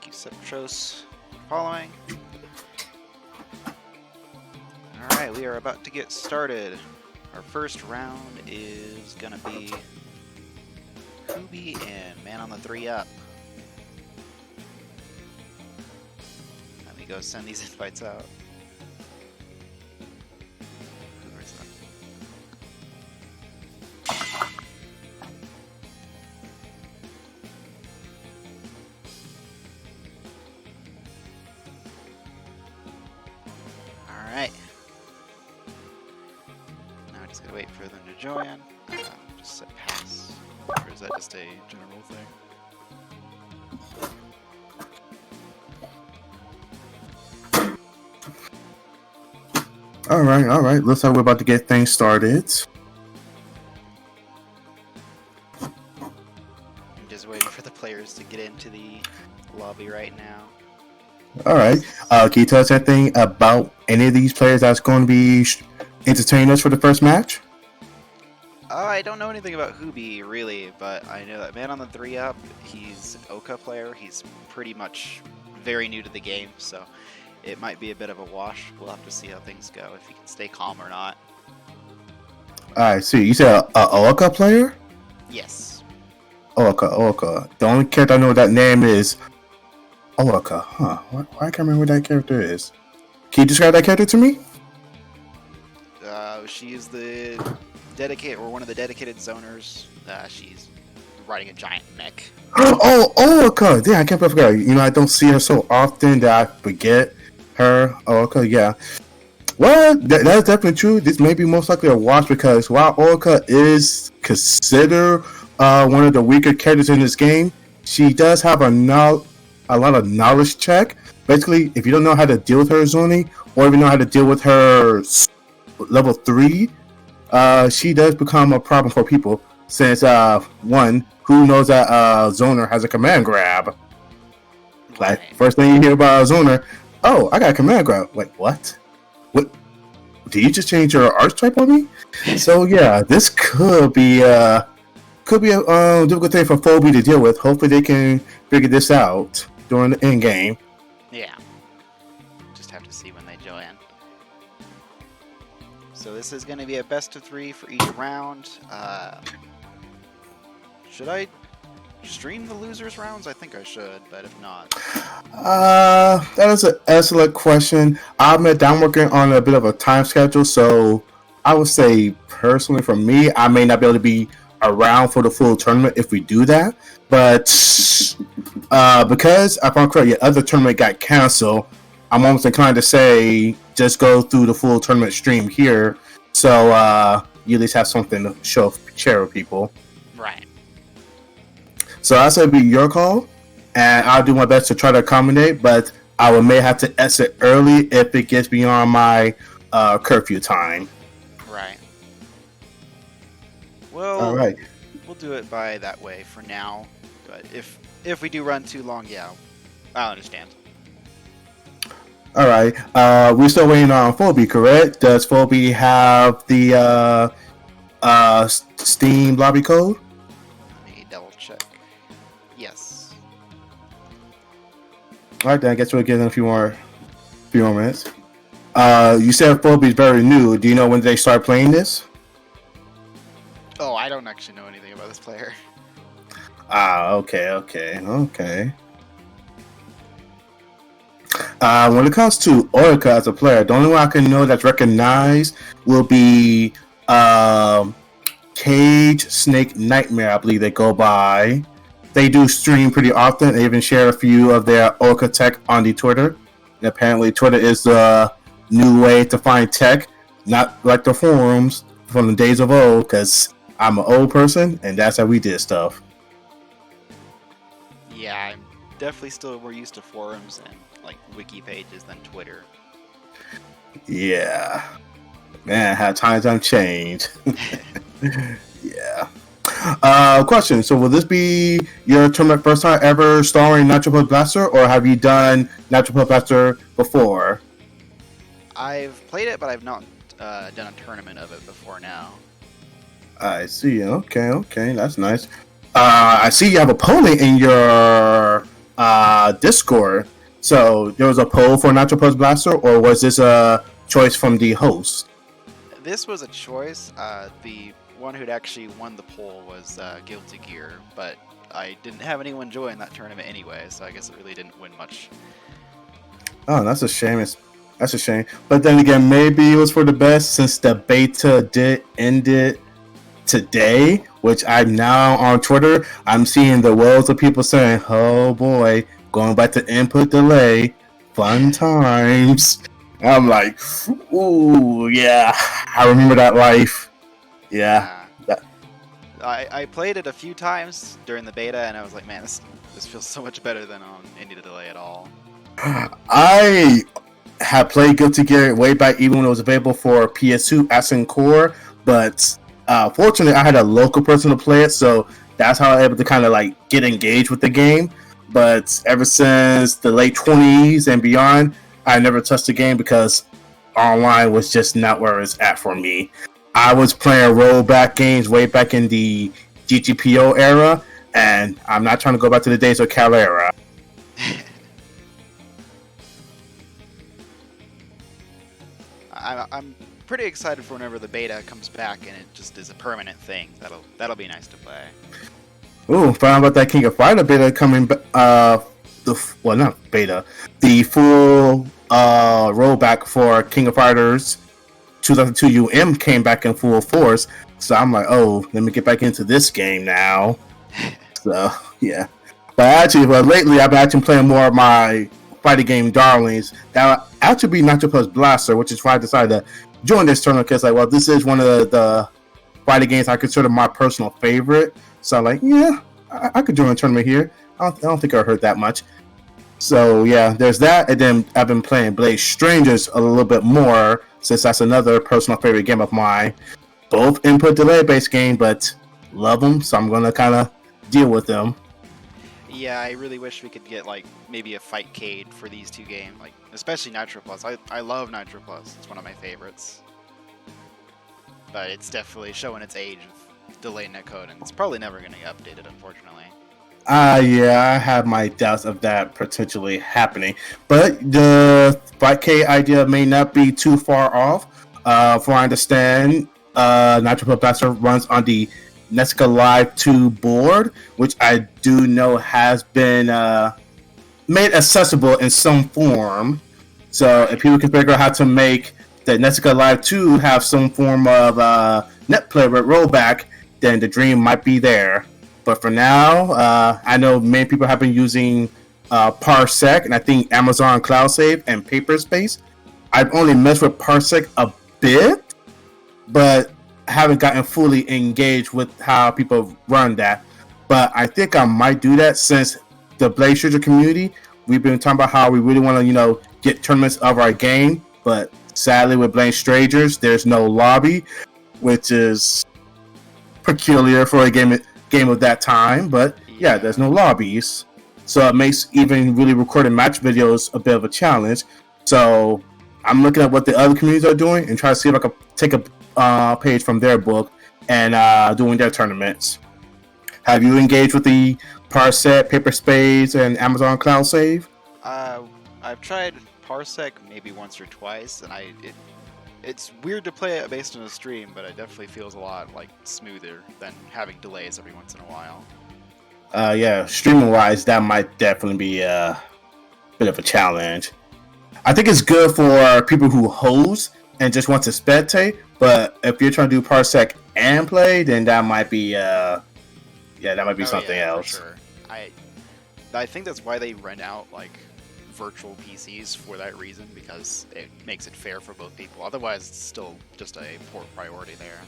you, Septeries, for following. Alright, we are about to get started. Our first round is gonna be whobee and man on the 3-up. Let me go send these invites out. Where's that? Alright. Now I just gotta wait for them to join. Just set pass. Or is that just a general thing? All right. Looks like we're about to get things started. I'm just waiting for the players to get into the lobby right now. All right. Can you tell us anything about any of these players that's going to be entertaining us for the first match? I don't know anything about whobee, really, but I know that man on the 3-up, he's an Oka player. He's pretty much very new to the game, so it might be a bit of a wash. We'll have to see how things go, if he can stay calm or not. I see. You said a Oka player? Yes. Oka. The only character I know that name is Oka. Huh. Why I can't remember what that character is. Can you describe that character to me? She is the one of the dedicated zoners. She's riding a giant mech. Oh, Oka. Yeah, I can't forget. You know, I don't see her so often that I forget her. Oka, yeah. Well, that's definitely true. This may be most likely a wash because while Oka is considered one of the weaker characters in this game, she does have a lot of knowledge check. Basically, if you don't know how to deal with her zoning or even know how to deal with her level 3, she does become a problem for people since one, who knows that zoner has a command grab. Like, first thing you hear about a zoner, oh, I got a command grab. Wait, what? What? Did you just change your archetype on me? So yeah, this could be a difficult thing for whobee to deal with. Hopefully they can figure this out during the end game. Yeah. Just have to see when they join. So this is going to be a best of 3 for each round. Should I stream the losers rounds? I think I should, but if not... That is an excellent question. I'm working on a bit of a time schedule, so I would say personally for me, I may not be able to be around for the full tournament if we do that. But because if I'm correct, your other tournament got canceled, I'm almost inclined to say just go through the full tournament stream here, so you at least have something to share with people. Right. So I say it'd be your call, and I'll do my best to try to accommodate, but I may have to exit early if it gets beyond my curfew time. Right. Well, all right. We'll do it by that way for now, but if we do run too long, yeah, I understand. All right. We're still waiting on whobee, correct? Does whobee have the Steam lobby code? Let me double check. Yes. All right, then I guess we'll get in a few more minutes. You said whobee is very new. Do you know when they start playing this? Oh, I don't actually know anything about this player. Okay. When it comes to Orca as a player, the only one I can know that's recognized will be Cage Snake Nightmare, I believe they go by. They do stream pretty often. They even share a few of their Orca tech on the Twitter. And apparently Twitter is the new way to find tech, not like the forums from the days of old, because I'm an old person and that's how we did stuff. Yeah, I'm definitely still more used to forums and like wiki pages than Twitter. Yeah. Man, how times have changed. Yeah. Question. So will this be your tournament first time ever starring Nitroplus Blasterz, or have you done Nitroplus Blasterz before? I've played it, but I've not done a tournament of it before now. I see. Okay. That's nice. I see you have a pony in your Discord. So there was a poll for Nitroplus Blaster, or was this a choice from the host? This was a choice. The one who'd actually won the poll was Guilty Gear, but I didn't have anyone join that tournament anyway, so I guess it really didn't win much. Oh, that's a shame. That's a shame. But then again, maybe it was for the best since the beta did end it today, which I'm now on Twitter. I'm seeing the worlds of people saying, "Oh boy, going back to input delay, fun times." And I'm like, "Ooh, yeah, I remember that life." Yeah. I played it a few times during the beta, and I was like, man, this feels so much better than on any delay at all. I had played Guilty Gear way back even when it was available for PS2 Ascen Core, but fortunately I had a local person to play it, so that's how I was able to kind of like get engaged with the game. But ever since the late 20s and beyond, I never touched the game because online was just not where it's at for me. I was playing rollback games way back in the GGPO era, and I'm not trying to go back to the days of Cal era. I'm pretty excited for whenever the beta comes back and it just is a permanent thing. That'll be nice to play. Ooh, found out that King of Fighter beta coming. Not beta, the full rollback for King of Fighters 2002 UM came back in full force. So I'm like, oh, let me get back into this game now. So yeah, but lately I've been actually playing more of my fighting game darlings. That would actually be Nitroplus Blaster, which is why I decided to join this tournament because, like, well, this is one of the fighting games I consider my personal favorite. So I'm like, yeah, I could join a tournament here. I don't think I heard that much. So yeah, there's that, and then I've been playing Blasterz a little bit more since that's another personal favorite game of mine. Both input delay based game, but love them, so I'm gonna kind of deal with them. Yeah, I really wish we could get like maybe a fightcade for these two games, like especially Nitroplus. I love Nitroplus; it's one of my favorites. But it's definitely showing its age of delay netcode, and it's probably never going to get updated, unfortunately. Yeah, I have my doubts of that potentially happening. But the 5K idea may not be too far off. From what I understand, Nitroplus Blaster runs on the Nesca Live 2 board, which I do know has been made accessible in some form. So if people can figure out how to make the Nesca Live 2 have some form of net play with rollback, then the dream might be there. But for now, I know many people have been using Parsec, and I think Amazon Cloud Save and Paperspace. I've only messed with Parsec a bit, but haven't gotten fully engaged with how people run that. But I think I might do that since the Blasterz community, we've been talking about how we really want to, get tournaments of our game. But sadly, with Blasterz, there's no lobby, which is peculiar for a game of that time. But yeah, there's no lobbies, so it makes even really recording match videos a bit of a challenge. So I'm looking at what the other communities are doing and try to see if I can take a page from their book and doing their tournaments. Have you engaged with the Parsec, Paperspace, and Amazon Cloud Save? I've tried Parsec maybe once or twice, and it's weird to play it based on a stream, but it definitely feels a lot smoother than having delays every once in a while. Yeah, streaming wise, that might definitely be a bit of a challenge. I think it's good for people who host and just want to spectate, but if you're trying to do Parsec and play, then that might be something else. For sure. I think that's why they rent out virtual PCs for that reason, because it makes it fair for both people. Otherwise, it's still just a poor priority there.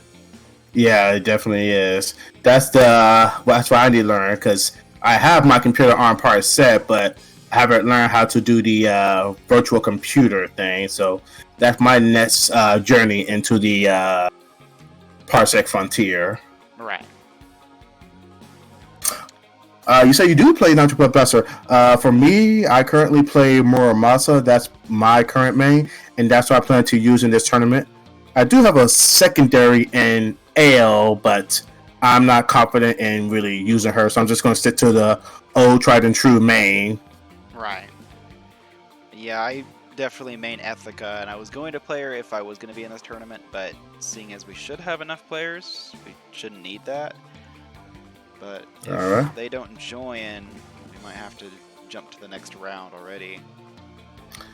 Yeah, it definitely is. That's what I need to learn, because I have my computer on Parsec, but I haven't learned how to do the virtual computer thing. So that's my next journey into the Parsec frontier. Right. You say you do play Nitroplus Blaster. For me, I currently play Muramasa. That's my current main, and that's what I plan to use in this tournament. I do have a secondary in AL, but I'm not confident in really using her, so I'm just going to stick to the old tried and true main. Right. Yeah, I definitely main Ethica, and I was going to play her if I was going to be in this tournament, but seeing as we should have enough players, we shouldn't need that. But if Alright. they don't join, we might have to jump to the next round already.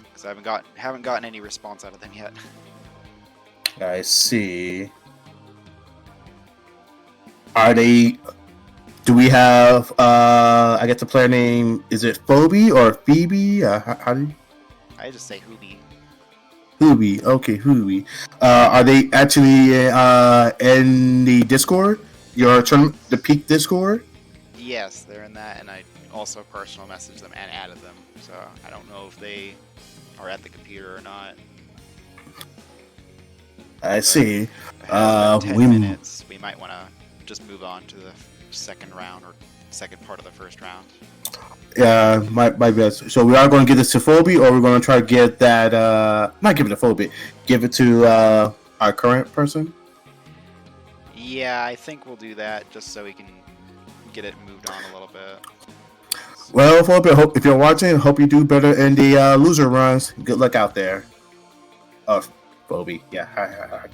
Because I haven't gotten any response out of them yet. I see. Are they? Do we have? I get the player name. Is it Phoebe or Phoebe? How do you? I just say whobee. Whobee. Okay, Whobee. Are they actually in the Discord? Your tournament, the Peak Discord? Yes, they're in that, and I also personal messaged them and added them. So I don't know if they are at the computer or not. I see. It has been 10 We minutes. We might want to just move on to the second round or second part of the first round. my best. So we are going to give this to Phoebe, or we're going to try to get that. Not give it to Phoebe. Give it to our current person. Yeah, I think we'll do that just so we can get it moved on a little bit. Well, Phoebe, hope if you're watching, hope you do better in the loser runs. Good luck out there. Oh, Phoebe. Yeah.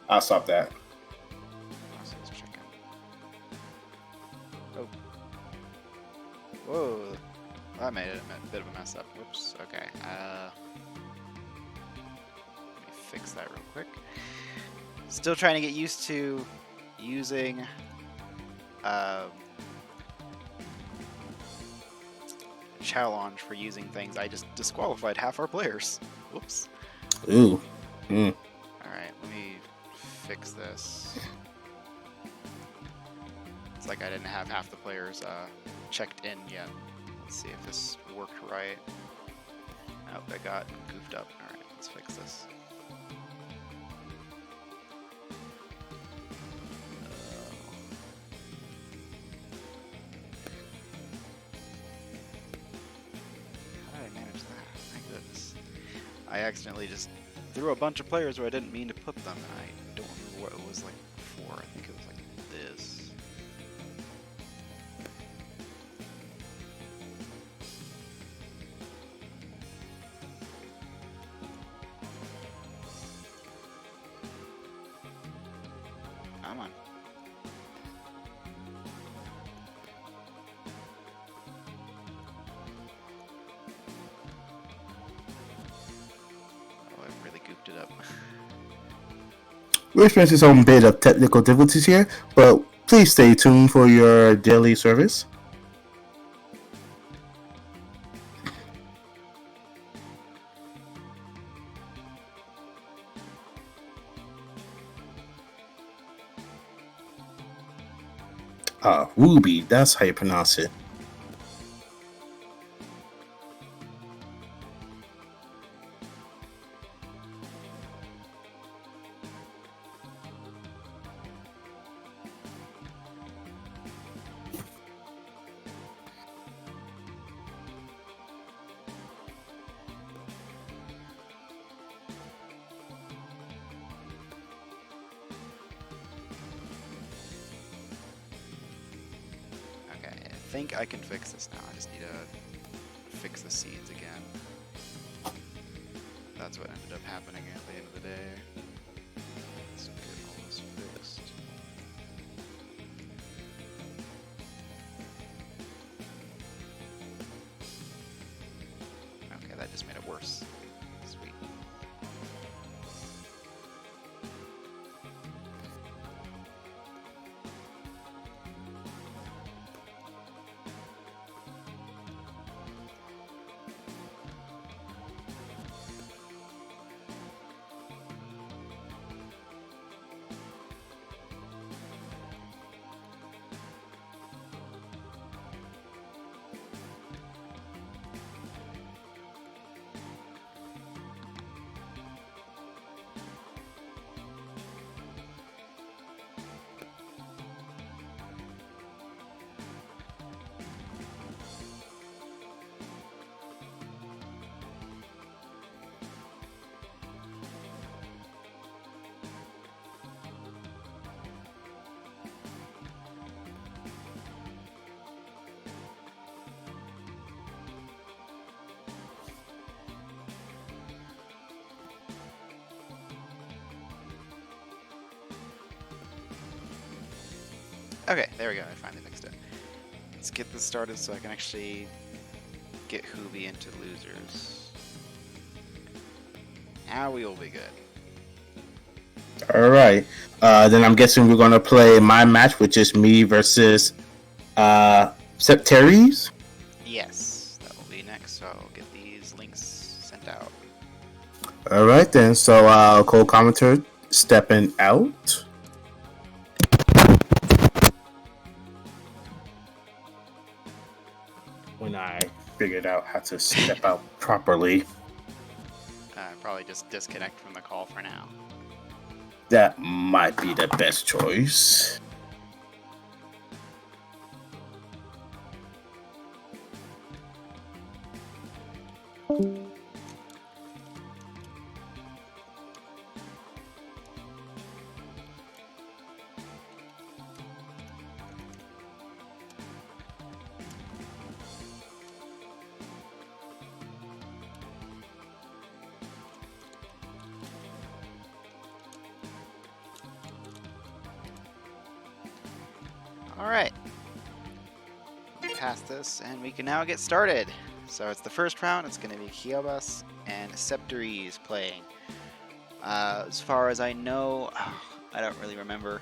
I'll stop that. Oh. Whoa. That made it a bit of a mess up. Whoops. Okay. Let me fix that real quick. Still trying to get used to using challenge for using things. I just disqualified half our players. Whoops. Ooh. Alright, let me fix this. It's like I didn't have half the players checked in yet. Let's see if this worked right. Oh, I got goofed up. Alright, let's fix this. How did I manage that? My goodness. I accidentally just threw a bunch of players where I didn't mean to put them, and I don't remember what it was like before. I think it was like this. Come on. Oh, I really goofed it up. We're experiencing some bit of technical difficulties here, but please stay tuned for your daily service. Whobee, that's how you pronounce it. Okay, I think I can fix this now. I just need to fix the seeds again. That's what ended up happening at the end of the day. Let's get all this fixed. Okay, that just made it worse. Sweet. Okay, there we go. I finally fixed it. Let's get this started so I can actually get whobee into losers. Now we will be good. All right. Then I'm guessing we're gonna play my match, which is me versus Septeries. Yes, that will be next. So I'll get these links sent out. All right then. So co-commentator stepping out. When I figured out how to step out properly, Probably just disconnect from the call for now. that might be the best choice. Alright. Past this, and we can now get started. So it's the first round. It's going to be Keobas and septeries playing. As far as I know, I don't really remember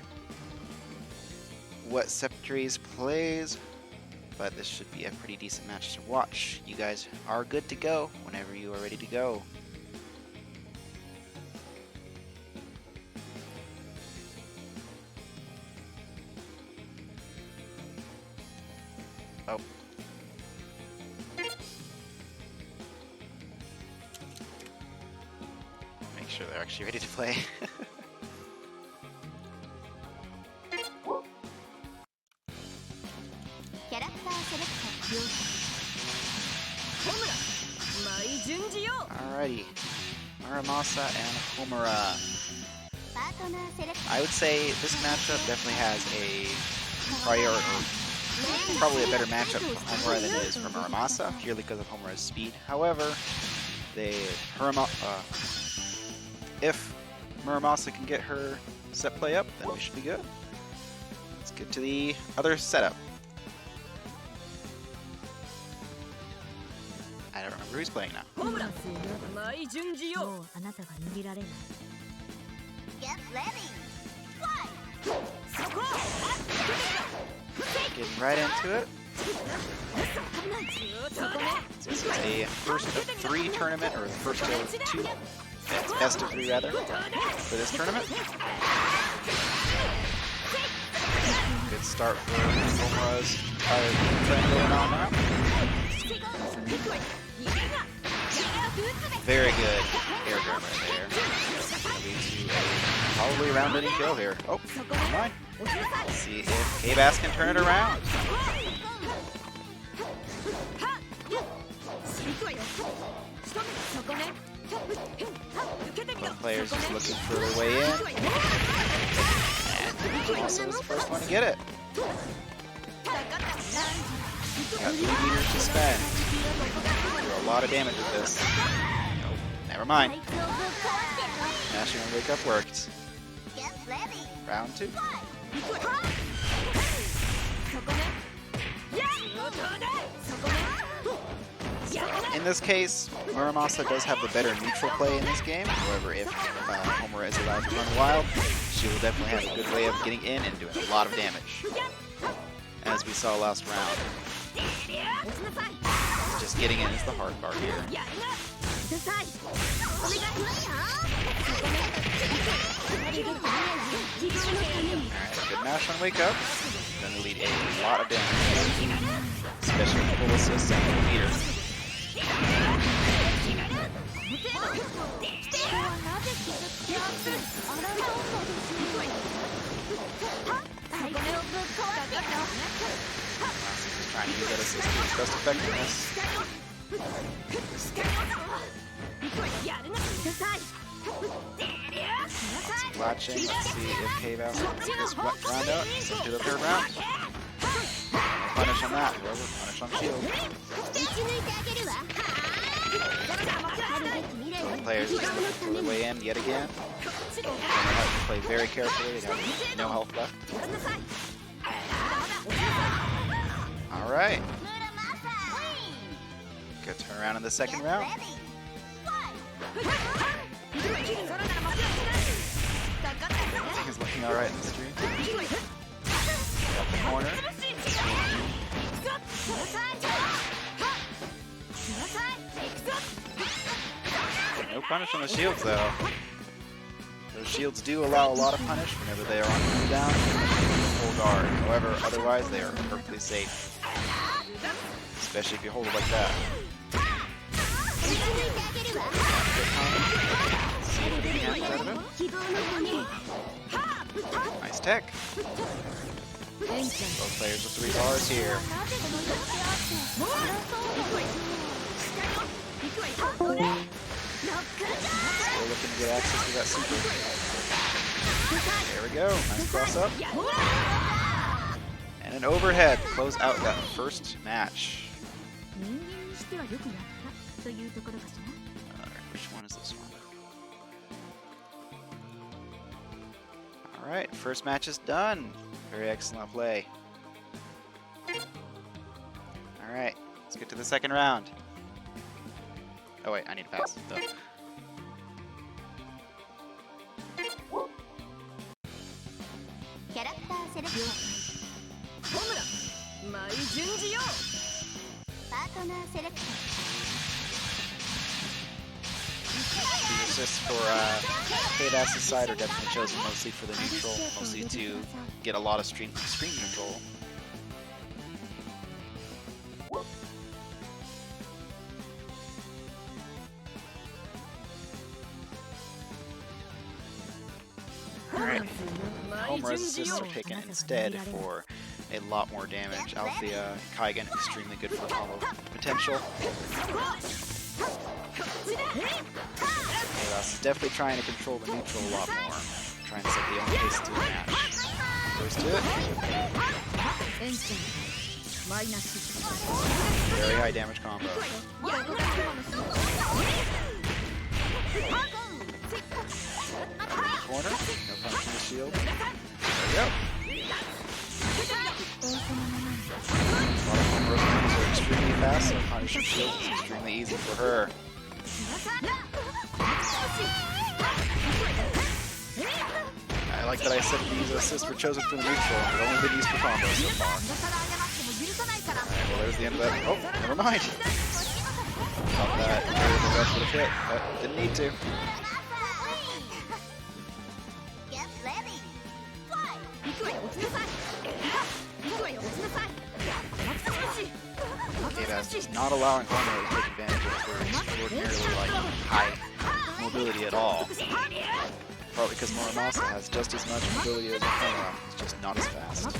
what septeries plays, but this should be a pretty decent match to watch. You guys are good to go whenever you are ready to go. Oh. Make sure they're actually ready to play. Alrighty. Muramasa and Homura. I would say this matchup definitely has a probably a better matchup for Homura than it is for Muramasa, purely because of Homura's speed. However, if Muramasa can get her set play up, then we should be good. Let's get to the other setup. I don't remember who's playing now. Getting right into it. This is a first of 3 tournament, or the first of 2, best of 3 rather, for this tournament. Good start for Homura's trend going on now. Very good air drum right there. Leads to a probably round-ending kill here. Oh, never mind. Let's see if Keobas can turn it around. Both players just looking for their way in. And also is the first one to get it. Got 2 meters to spend. Do a lot of damage with this. Nope, never mind. Mashing and wake up worked. Round 2. In this case, Muramasa does have the better neutral play in this game. However, if Homura is allowed to run wild, she will definitely have a good way of getting in and doing a lot of damage. As we saw last round. Just getting in is the hard part here. Alright, good mash on wake up. Gonna lead a lot of damage. Especially with full assist and full meter. Just trying to use that assist to its best effectiveness. Watching, let's see if Keobas can get this round out. So do the 3rd round. No punish on that, however, punish on shield. Both players just looking for their way in yet again. They have to play very carefully, they have no health left. Alright. Good turn around in the second round. Everything is looking alright in the stream. Up the corner. No punish on the shields though. Those shields do allow a lot of punish whenever they are on cooldown. Full guard. However, otherwise they are perfectly safe. Especially if you hold it like that. See if it can out of it. Nice tech. Both players with 3 bars here. Still looking to get access to that super. There we go. Nice cross up. And an overhead to close out that first match. Which one is this one? Alright, first match is done. Very excellent play. Alright, let's get to the second round. Oh wait, I need to pass. Duh. The assists for Keobas' side are definitely chosen mostly for the neutral, mostly to get a lot of screen control. Alright, AkaHomura's assists are taken instead for a lot more damage. Althea, Kaigen, extremely good for combo potential. Keobas is definitely trying to control the neutral a lot more. Trying to set the only pace to the match. Goes to it. Very high damage combo. Corner, no punch in the shield. There we go. A lot of Homura's moves are extremely fast, so punish and shield is extremely easy for her. I like that I said these assists were chosen for the neutral, but only been used for combos so far. Alright, well there's the end of that. Oh, never mind. Thought that the rush would have hit, but didn't need to. Keobas is not allowing Homura to take advantage of her extraordinarily high mobility at all. Probably because Muramasa has just as much mobility as Homura, it's just not as fast. Good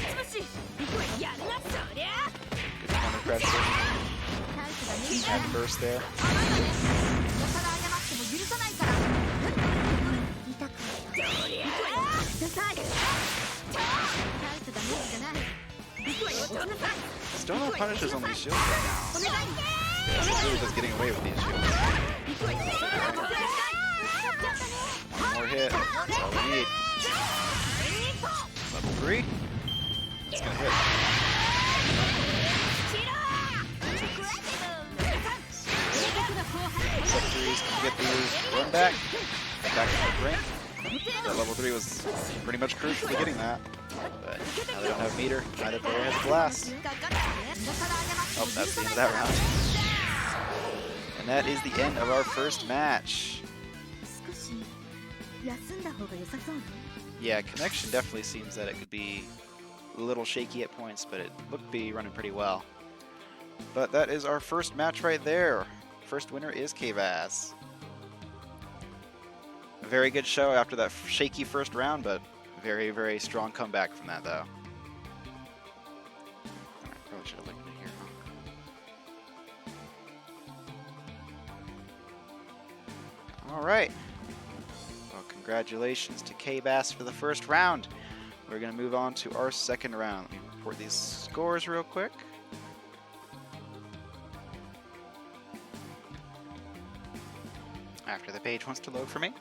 corner pressure. Had burst there. Still no punishes on these shields right now. Yes, it's really just getting away with these shields. One more hit. That's all we need. Level 3. That's gonna hit. Septeries can get the run back. Back to the brink. That level 3 was pretty much crucial to getting that. But now they don't have meter, neither player has blast. Oh, that's the end of that round. And that is the end of our first match. Yeah, connection definitely seems that it could be a little shaky at points, but it looked to be running pretty well. But that is our first match right there. First winner is Keobas. A very good show after that shaky first round, but very, very strong comeback from that, though. Alright, probably should have linked it here, huh? Alright. Well, congratulations to Keobas for the first round. We're going to move on to our second round. Let me report these scores real quick. After the page wants to load for me.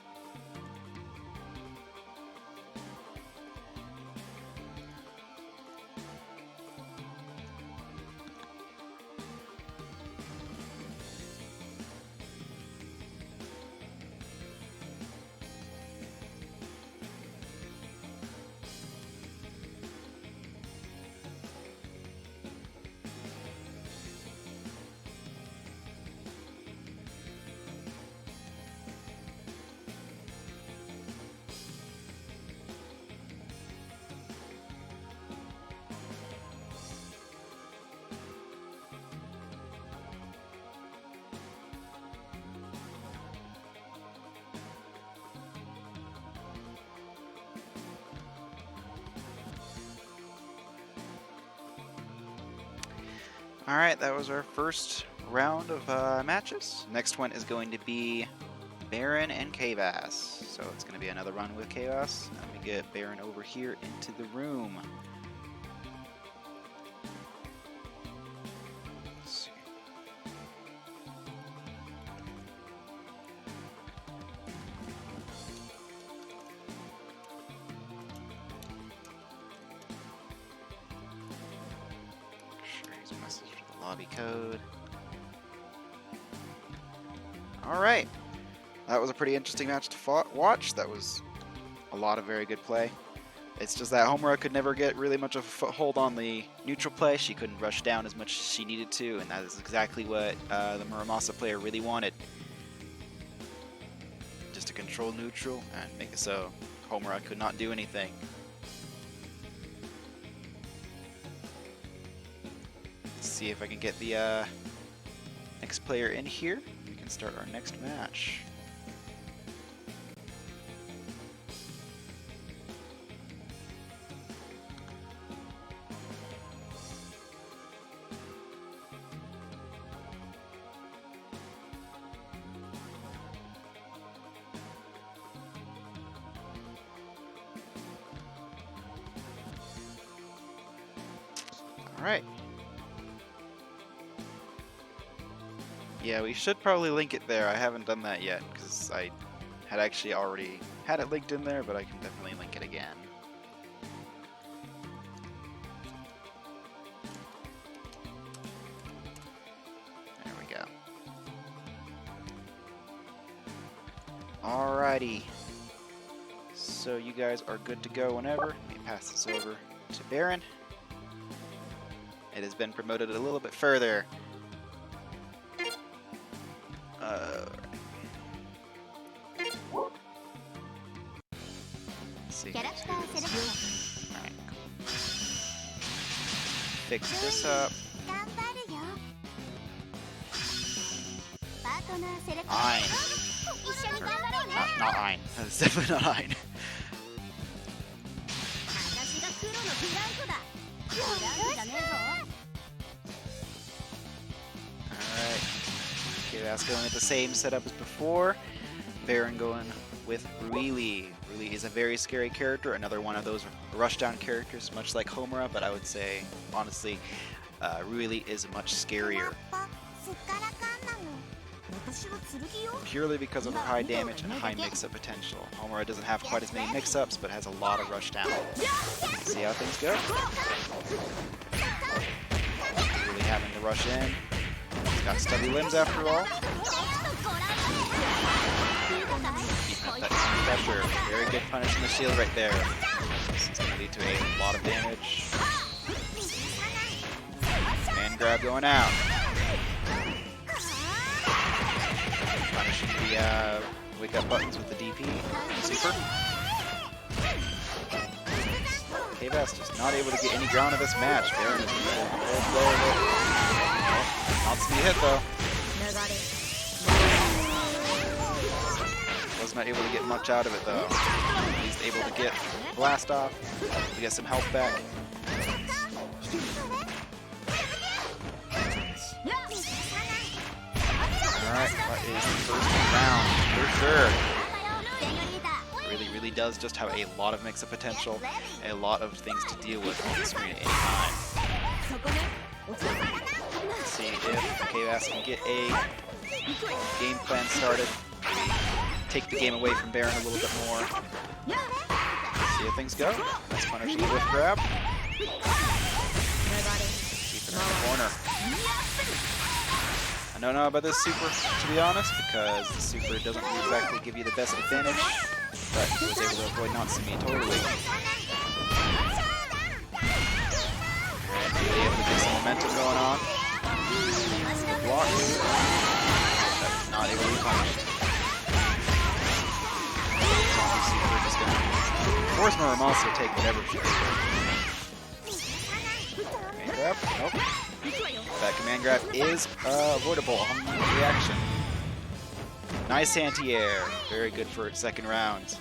Alright, that was our first round of matches. Next one is going to be Baron and Keobas. So it's going to be another run with Keobas. Let me get Baron over here into the room. Let's see. Sure, he's a message for the lobby code. Alright. That was a pretty interesting match to watch. That was a lot of very good play. It's just that Homura could never get really much of a foothold on the neutral play. She couldn't rush down as much as she needed to, and that is exactly what the Muramasa player really wanted. Just to control neutral and make it so Homura could not do anything. Let's see if I can get the next player in here. We can start our next match. Alright. Yeah, we should probably link it there. I haven't done that yet because I had actually already had it linked in there, but I can definitely link it again. There we go. Alrighty. So you guys are good to go whenever. Let me pass this over to Baron. It has been promoted a little bit further. Let's see. Alright, cool. Fix this up. Ein. Not Ein. That's definitely not Ein. Alright. Keobas going with the same setup as before. Baron going with Ruili. Ruili is a very scary character, another one of those rushdown characters, much like Homura, but I would say, honestly, Ruili is much scarier. Purely because of her high damage and high mix-up potential. Homura doesn't have quite as many mix-ups, but has a lot of rushdown. Let's see how things go. Really having to rush in. He's got stubby limbs after all. Keeping up that pressure. Very good punish in the shield right there. This is going to lead to a lot of damage. And grab going out. Punishing the wake up buttons with the DP. Super. Keobas just not able to get any ground of this match. Baron is not to be hit though. Was not able to get much out of it though. At least able to get blast off, to get some health back. Alright, that is the first round for sure. Really does just have a lot of mix-up potential, a lot of things to deal with on the screen at any time. Let's see if Keobas can get a game plan started. Take the game away from Baron a little bit more. See how things go. Let's punish the whip grab. Keep it in the corner. I don't know about this super, to be honest, because the super doesn't exactly give you the best advantage, but he was able to avoid Natsumi totally. And really able to get some momentum going on. The blocks. That's not able to be punished. Super just gonna force Muramasa to take whatever she can. Command grab? Nope. That command grab is avoidable on reaction. Nice anti-air. Very good for its second round.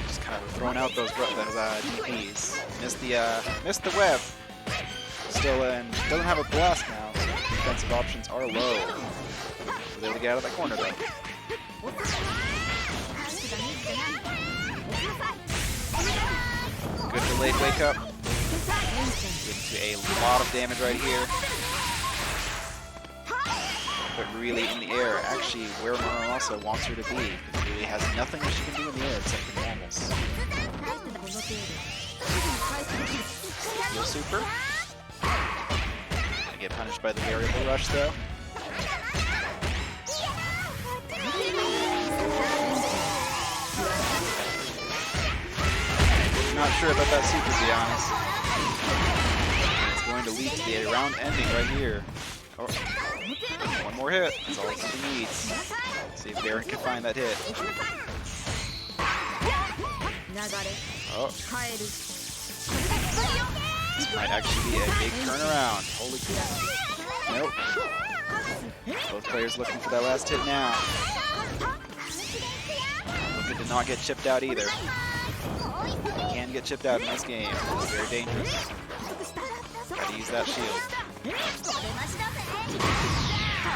Just Alright, we're throwing out those DPs. Missed the web. Still in. Doesn't have a blast now, so defensive options are low. Was able to get out of that corner though. Good delayed wake up. Getting to a lot of damage right here. But really in the air, actually where Muramasa wants her to be. Because really has nothing that she can do in the air except for normals. Heal super. Gonna get punished by the variable rush though. Not sure about that super, to be honest. It's going to lead to the round ending right here. Oh, one more hit. That's all she needs. See if Darren can find that hit. Oh. This might actually be a big turnaround. Holy cow. Nope. Both players looking for that last hit now. Looking to not get chipped out either. Can get chipped out in this game. It's very dangerous. Gotta use that shield.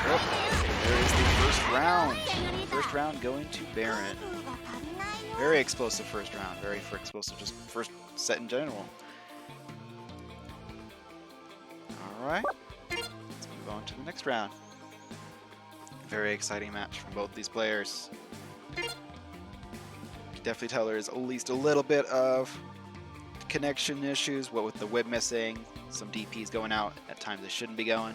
Oh, there is the first round. First round going to Baron. Very explosive first round. Very explosive, just first set in general. Alright. Let's move on to the next round. Very exciting match from both these players. Definitely tell there's at least a little bit of connection issues, what with the whip missing, some DPs going out at times they shouldn't be going.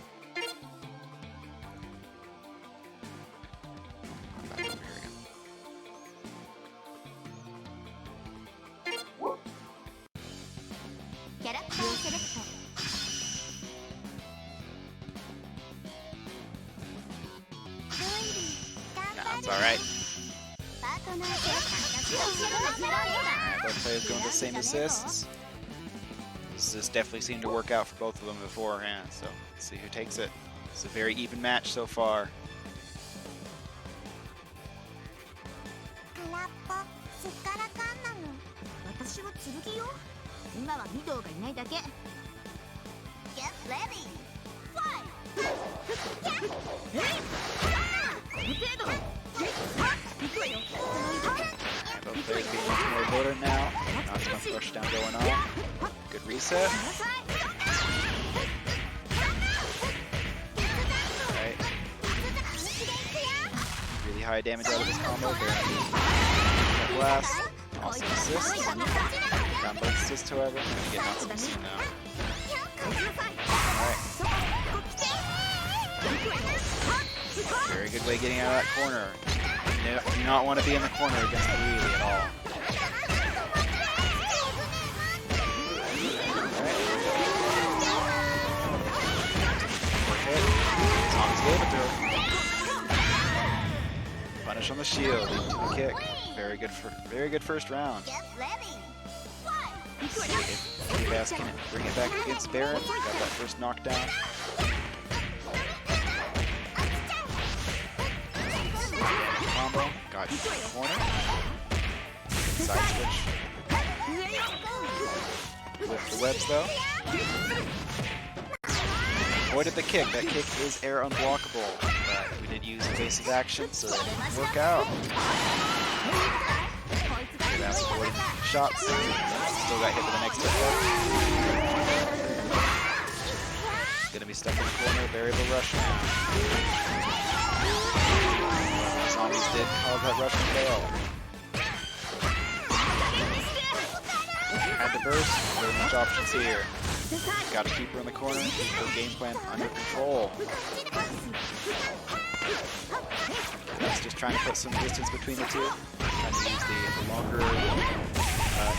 Back over here again. Nah, that's alright. Alright, both players going the same assists. This has definitely seemed to work out for both of them beforehand, so let's see who takes it. It's a very even match so far. Both players getting much more voter now. Not too much rush down going on. Good reset. Alright. Really high damage out of this combo. Blast. Awesome assist. Down both assists, however. Gonna get knocked missing now. Alright. Very good way getting out of that corner. Do not want to be in the corner against the wheelie at all. Okay. Tom's gave it to her. Punish on the shield, lead to the kick. Very good first round. See if Keobas can bring it back against Baron. Got that first knockdown. Combo, got you in the corner. Side switch. With the webs though. Avoided the kick. That kick is air unblockable. But we did use evasive action, so that didn't work out. That's avoiding shots. Still got hit with the next hit though. Gonna be stuck in the corner. Variable rush now. Zombies did cause that rush to fail. Had to burst, very much options here. Gotta keep her in the corner, keep her game plan under control. That's just trying to put some distance between the two. Trying to use the longer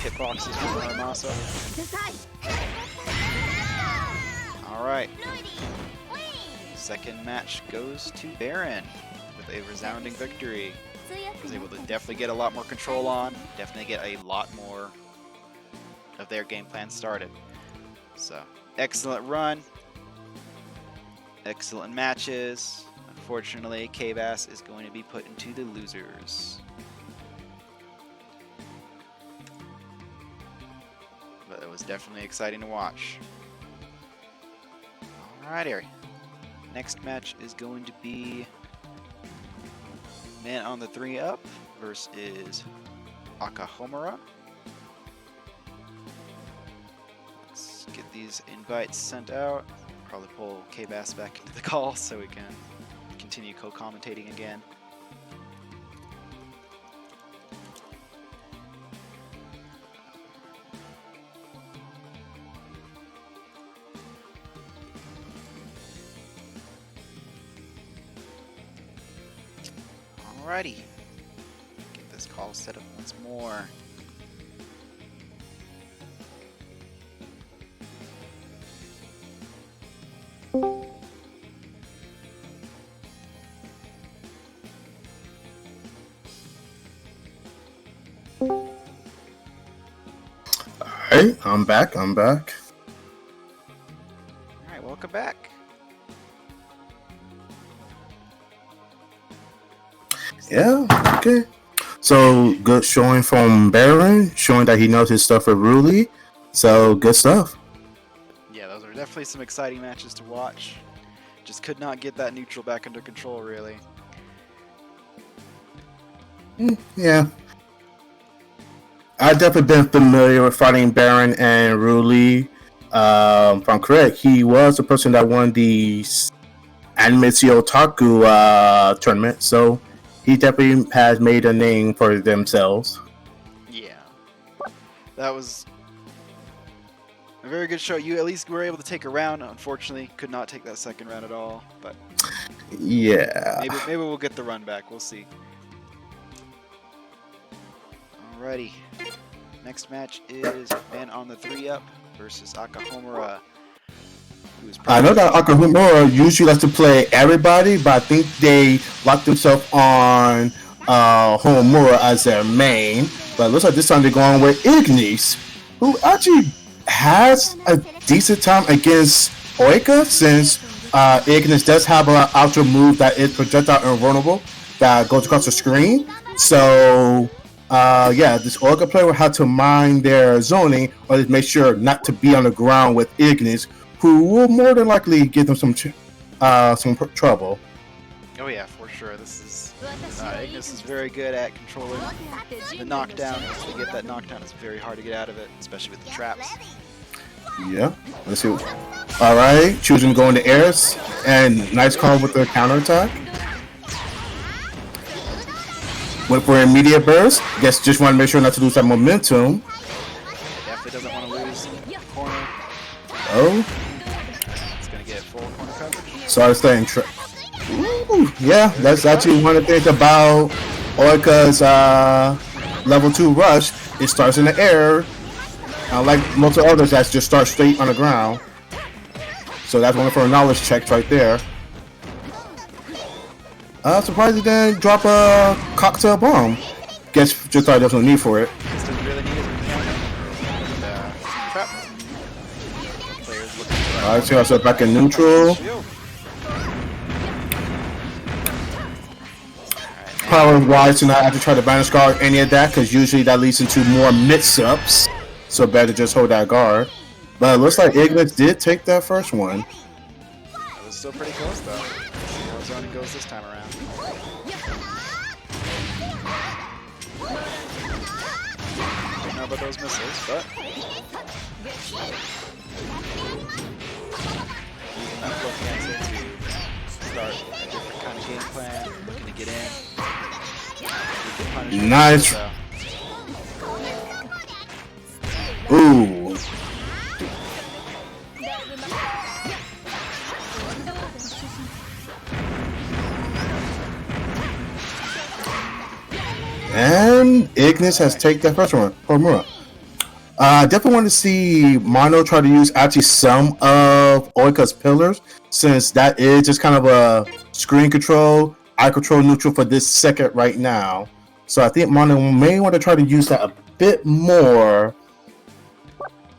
hitboxes for Muramasa. Alright. Second match goes to Baron with a resounding victory. Was able to definitely get a lot more control on, definitely get a lot more of their game plan started. So, excellent run, excellent matches. Unfortunately, Keobas is going to be put into the losers. but it was definitely exciting to watch. Alrighty. Next match is going to be man on the 3-up versus AkaHomura. Let's get these invites sent out. Probably pull Keobas back into the call so we can continue co-commentating again. Alrighty, get this call set up once more. Alright, I'm back. Alright, welcome back. Yeah, okay. So, good showing from Baron, showing that he knows his stuff with Ruli. So, good stuff. Yeah, those are definitely some exciting matches to watch. Just could not get that neutral back under control, really. Yeah. I've definitely been familiar with fighting Baron and Ruli. If I'm correct, he was the person that won the Animatio Otaku tournament, so he definitely has made a name for themselves. Yeah. That was a very good show. You at least were able to take a round. Unfortunately, could not take that second round at all, but yeah. Maybe we'll get the run back. We'll see. Alrighty. Next match is man on the 3-up versus AkaHomura. I know that AkaHomura usually likes to play everybody, but I think they locked themselves on Homura as their main. But it looks like this time they're going with Ignis, who actually has a decent time against Oika, since Ignis does have an ultra move that is projectile invulnerable that goes across the screen. So yeah, this Oika player will have to mind their zoning, or just make sure not to be on the ground with Ignis, who will more than likely give them some trouble. Oh yeah, for sure. This is Ignis is very good at controlling the knockdown. To get that knockdown, it's very hard to get out of it, especially with the traps. Yeah, let's see. All right, choosing to go in the airs, and nice call with the counterattack. Went for an immediate burst. Guess just want to make sure not to lose that momentum. Definitely doesn't want to lose corner. Oh. It's going to get full corner coverage. So I was staying yeah, that's actually one of the things about Oika's level 2 rush. It starts in the air. Like most of the others that just start straight on the ground. So that's one for a knowledge check right there. Surprised he didn't drop a cocktail bomb. Guess just thought there was no need for it. This doesn't really need it. Trap. Alright, so also back in neutral. Power wise to not have to try to balance guard any of that, because usually that leads into more mix-ups. So better just hold that guard. But it looks like Ignis did take that first one. It was still pretty close though. Let's see how zoning goes this time around. Don't know about those missiles, but using that flow cancel to start a different kind of game plan, looking to get in. Nice. Ooh. And Ignis has taken that first one. Homura. Definitely want to see Mono try to use actually some of Oika's pillars, since that is just kind of a screen control, eye control neutral for this second right now. So I think Mono may want to try to use that a bit more.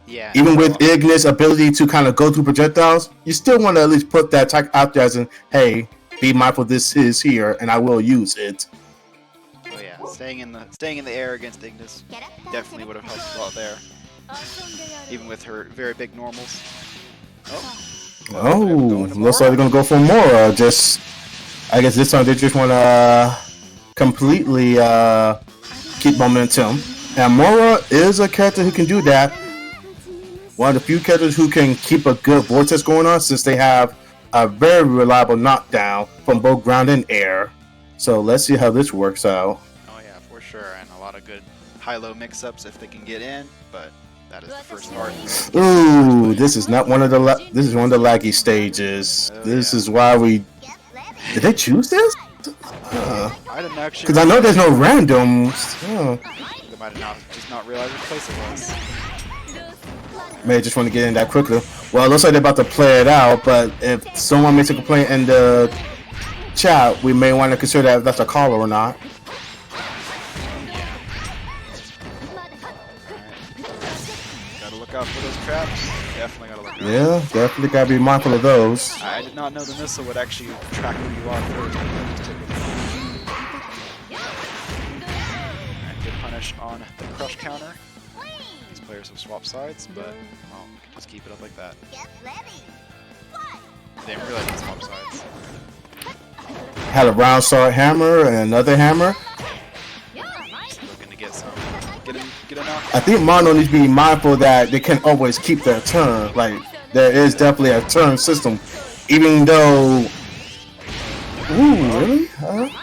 Yeah. Even with Ignis' ability to kind of go through projectiles, you still want to at least put that tech out there as in, hey, be mindful this is here and I will use it. Oh yeah, staying in the air against Ignis definitely would have helped a lot there. even with her very big normals. Oh, looks like they're gonna go for Mora. Just, I guess this time they just want to completely keep momentum. And Mora is a character who can do that. One of the few characters who can keep a good vortex going on, since they have a very reliable knockdown from both ground and air. So let's see how this works out. Oh yeah, for sure, and a lot of good high-low mix-ups if they can get in, but that is the first part. Ooh, this is not one of the this is one of the laggy stages. This is why we did they choose this? I didn't actually, because I know there's no randoms. They might have just not realized which place it was. May just want to get in that quickly. Well, it looks like they're about to play it out, but if someone makes a complaint in the chat, we may want to consider that if that's a caller or not. Gotta look out for those traps. Definitely gotta look out. Yeah, definitely gotta be mindful of those. I did not know the missile would actually track where you are first. And good punish on the crush counter. These players have swapped sides, but well, we can just keep it up like that. They didn't realize they swapped sides. Had a round sword hammer and another hammer. Looking to get some, get enough. I think Mono needs to be mindful that they can't always keep their turn. Like, there is definitely a turn system, even though. Ooh, really?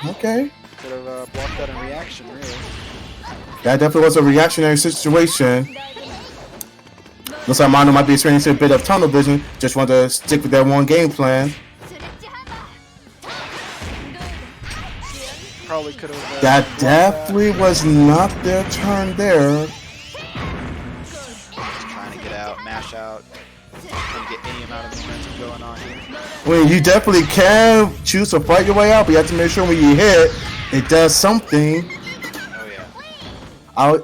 Okay. Could have blocked that in reaction, really. That definitely was a reactionary situation. Looks like Mono might be experiencing a bit of tunnel vision. Just want to stick with that one game plan. Probably could have. That definitely was not their turn there. Just trying to get out, mash out, trying to get any amount of momentum going on here. Well, you definitely can choose to fight your way out, but you have to make sure when you hit, it does something. Oh yeah.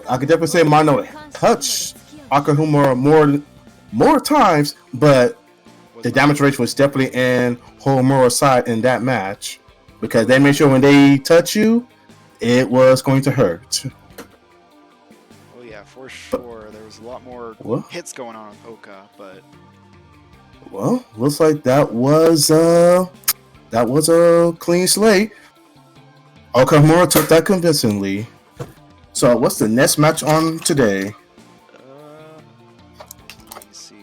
I could definitely say Mono touched AkaHomura more times, but the damage rate was definitely in Homura's side in that match. Because they made sure when they touch you, it was going to hurt. Oh yeah, for sure. There was a lot more hits going on with Oka, but well, looks like that was a clean slate. AkaHomura took that convincingly. So what's the next match on today? Let me see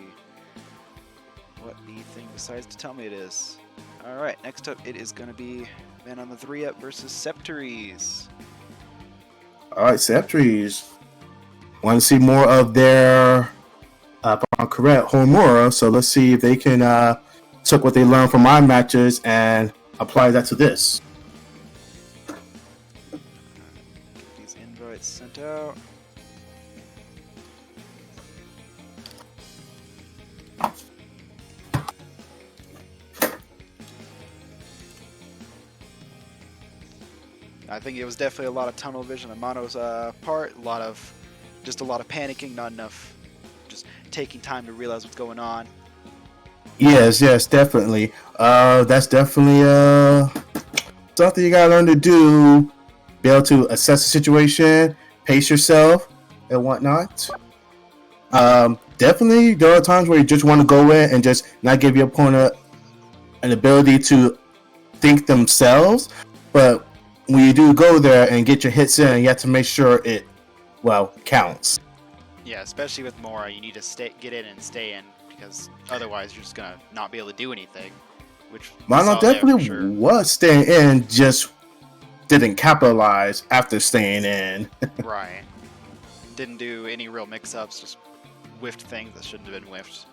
what the thing decides to tell me it is. Alright, next up it is going to be Man on the 3-up versus Septeries. Alright, Septeries. Want to see more of their, if I'm correct, Homura. So let's see if they can took what they learned from my matches and apply that to this. Get these invites sent out. I think it was definitely a lot of tunnel vision on Mono's part, a lot of panicking, not enough just taking time to realize what's going on. Yes, definitely. That's definitely something you gotta learn to do. Be able to assess the situation, pace yourself, and whatnot. Definitely, there are times where you just want to go in and just not give your opponent an ability to think themselves, but when you do go there and get your hits in, you have to make sure it, counts. Yeah, especially with Mora, you need to get in and stay in, because otherwise you're just gonna not be able to do anything. Which Mono definitely was staying in, just didn't capitalize after staying in. Right. Didn't do any real mix-ups, just whiffed things that shouldn't have been whiffed.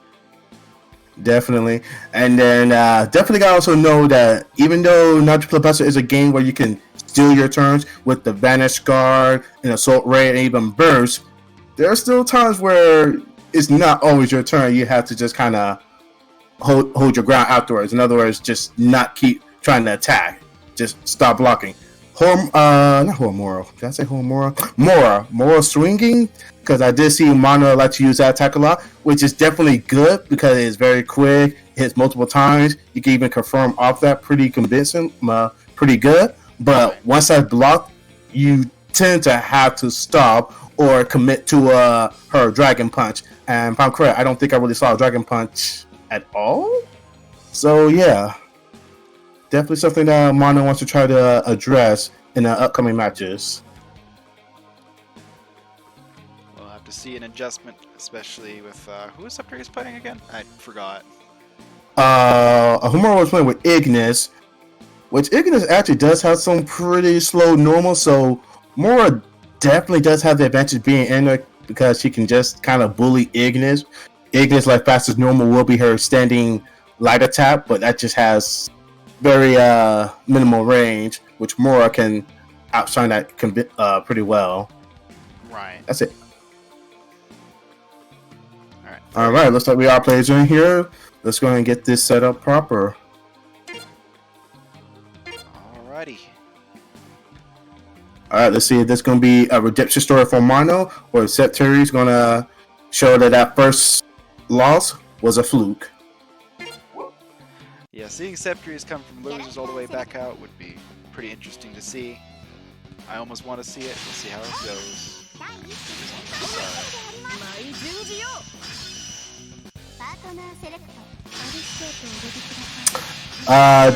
Definitely. And then definitely gotta also know that even though Nitroplus is a game where you can steal your turns with the Vanish Guard and Assault Ray and even Burst, there are still times where it's not always your turn. You have to just kind of hold your ground afterwards. In other words, just not keep trying to attack. Just stop blocking. Not Homura. Did I say Homura? Mora swinging, because I did see Mono like to use that attack a lot, which is definitely good because it's very quick, hits multiple times. You can even confirm off that pretty convincing, pretty good. But once that's blocked, you tend to have to stop, or commit to her Dragon Punch. And if I'm correct, I don't think I really saw a Dragon Punch at all. So yeah, definitely something that Mono wants to try to address in the upcoming matches. We'll have to see an adjustment, especially with who is septeries playing again? I forgot. AkaHomura was playing with Ignis, which Ignis actually does have some pretty slow normal, so Mora definitely does have the advantage being in there because she can just kind of bully Ignis. Ignis, like fastest normal, will be her standing light attack, but that just has very minimal range, which Mora can outshine that pretty well. Right. That's it. All right. Looks like we are players in here. Let's go ahead and get this set up proper. Alrighty. All right, let's see if this is going to be a redemption story for Mono, or if Septeries is going to show that first loss was a fluke. Yeah, seeing septeries come from losers all the way back out would be pretty interesting to see. I almost want to see it. We'll see how it goes.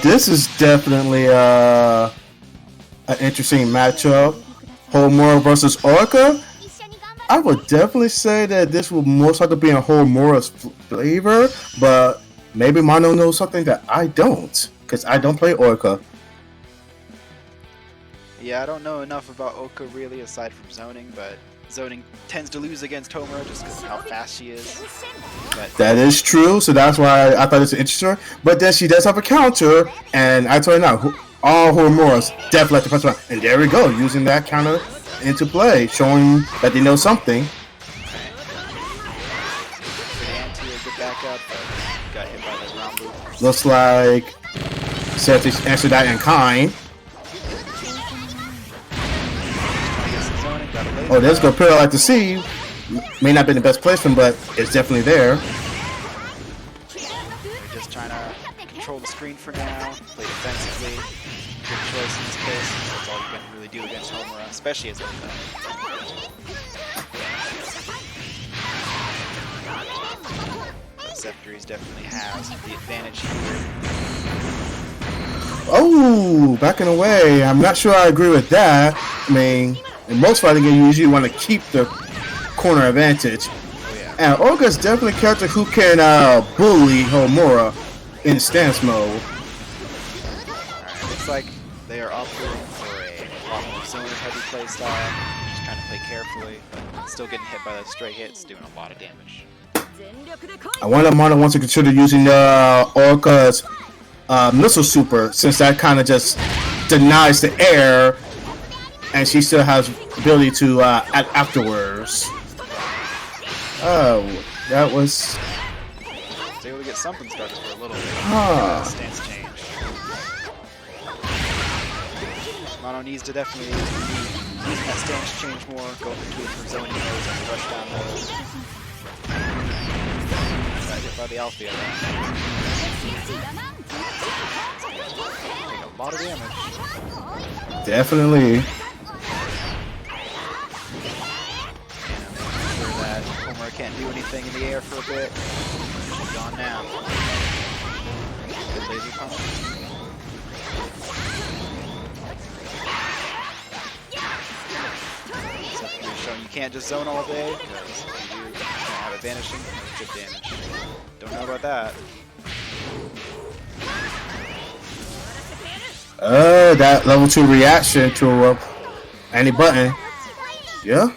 This is definitely an interesting matchup. whobee versus Orca. I would definitely say that this will most likely be in whobee's flavor, but maybe Mono knows something that I don't, because I don't play Orca. Yeah, I don't know enough about Oka really, aside from zoning, but zoning tends to lose against Homura just because of how fast she is. But that is true, so that's why I thought it's interesting. But then she does have a counter, and I told you now, all whobee's definitely like the first one. And there we go, using that counter into play, showing that they know something. Looks like Celtics answered that in kind. Oh, there's the player I like to see. May not be the best placement, but it's definitely there. They're just trying to control the screen for now, play defensively. Good choice in this case. That's all you can really do against Homura, especially as a septeries definitely has the advantage here. Oh, backing away. I'm not sure I agree with that. I mean, in most fighting games, you usually want to keep the corner advantage. Oh, yeah. And Olga's definitely a character who can bully Homura in stance mode. Alright, looks like they are opting for a lot more zone-heavy playstyle. Just trying to play carefully, but still getting hit by those stray hits, doing a lot of damage. I wonder if Mono wants to consider using Orca's missile super, since that kind of just denies the air, and she still has ability to act afterwards. Oh, that was. Was able to get something started for a little bit. Stance change. Mono needs to definitely use that stance change more, go between her zoning modes and rush down those. Hit by the Althea. Take a lot of damage. Definitely. And make sure that Homura can't do anything in the air for a bit. She's gone now. Good laser pump. So you're showing you can't just zone all day, because if you do, you can't have it vanishing, chip damage. Don't know about that. That level 2 reaction to any button. Yeah.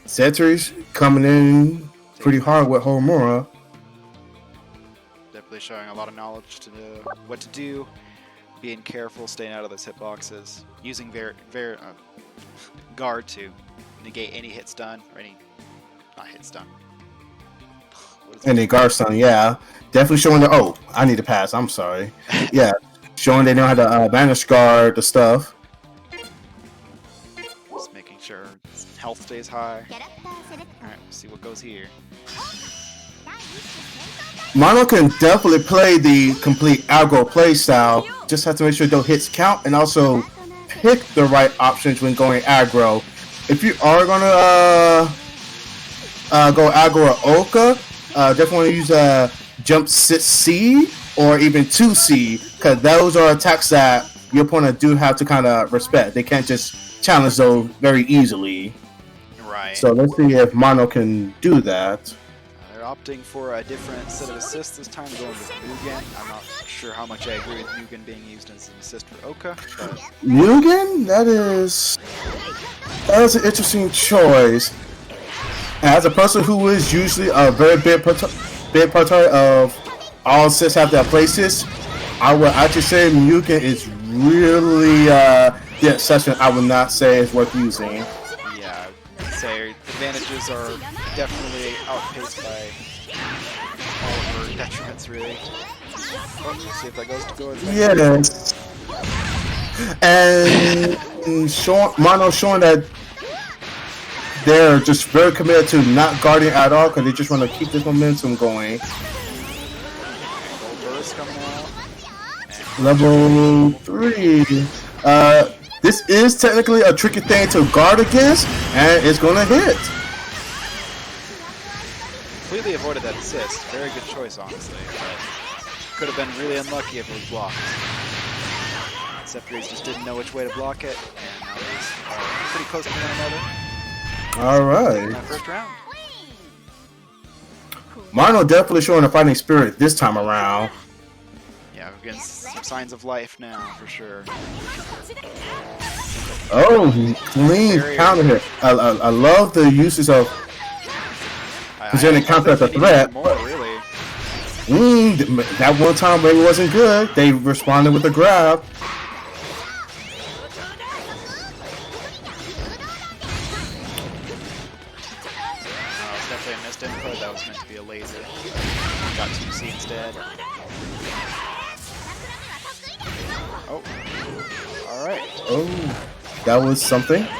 Septeries coming in pretty hard with whobee. Definitely showing a lot of knowledge to know what to do, being careful, staying out of those hitboxes, using guard to negate any hit stun, or any, not hit stun. And the guard stun, yeah. Definitely showing the, oh, I need to pass, I'm sorry. Yeah, showing they know how to banish guard the stuff. Just making sure health stays high. Alright, we'll see what goes here. Mono can definitely play the complete aggro play style. Just have to make sure those hits count and also pick the right options when going aggro. If you are gonna go aggro or Oka, definitely want to use jump 6C or even 2C, because those are attacks that your opponent do have to kind of respect. They can't just challenge those very easily. Right. So let's see if Mono can do that. They're opting for a different set of assists this time, going with Mugen. I'm not sure how much I agree with Mugen being used as an assist for Oka, but Mugen? That is an interesting choice. As a person who is usually a very big part of all assists have their places, I would actually say Mugen is really the exception. I would not say it's worth using. yeah, I'd say advantages are definitely outpaced by all of her detriments, really. Oh, let's see if that goes to go. Yes. And Mono showing that they're just very committed to not guarding at all because they just want to keep this momentum going. Burst coming out. Level 3. This is technically a tricky thing to guard against, and it's going to hit. Completely avoided that assist. Very good choice, honestly. But could have been really unlucky if it was blocked. Septeries just didn't know which way to block it, and now they're pretty close to one another. All right. That first round. Mono definitely showing a fighting spirit this time around. Yeah, we're getting some signs of life now, for sure. Oh, clean counter hit. I love the uses of presenting counter as a threat. More, really. That one time maybe wasn't good. They responded with a grab. It's definitely a missed input. That was meant to be a laser. Got 2C instead. Oh. Alright. Oh, that was something. That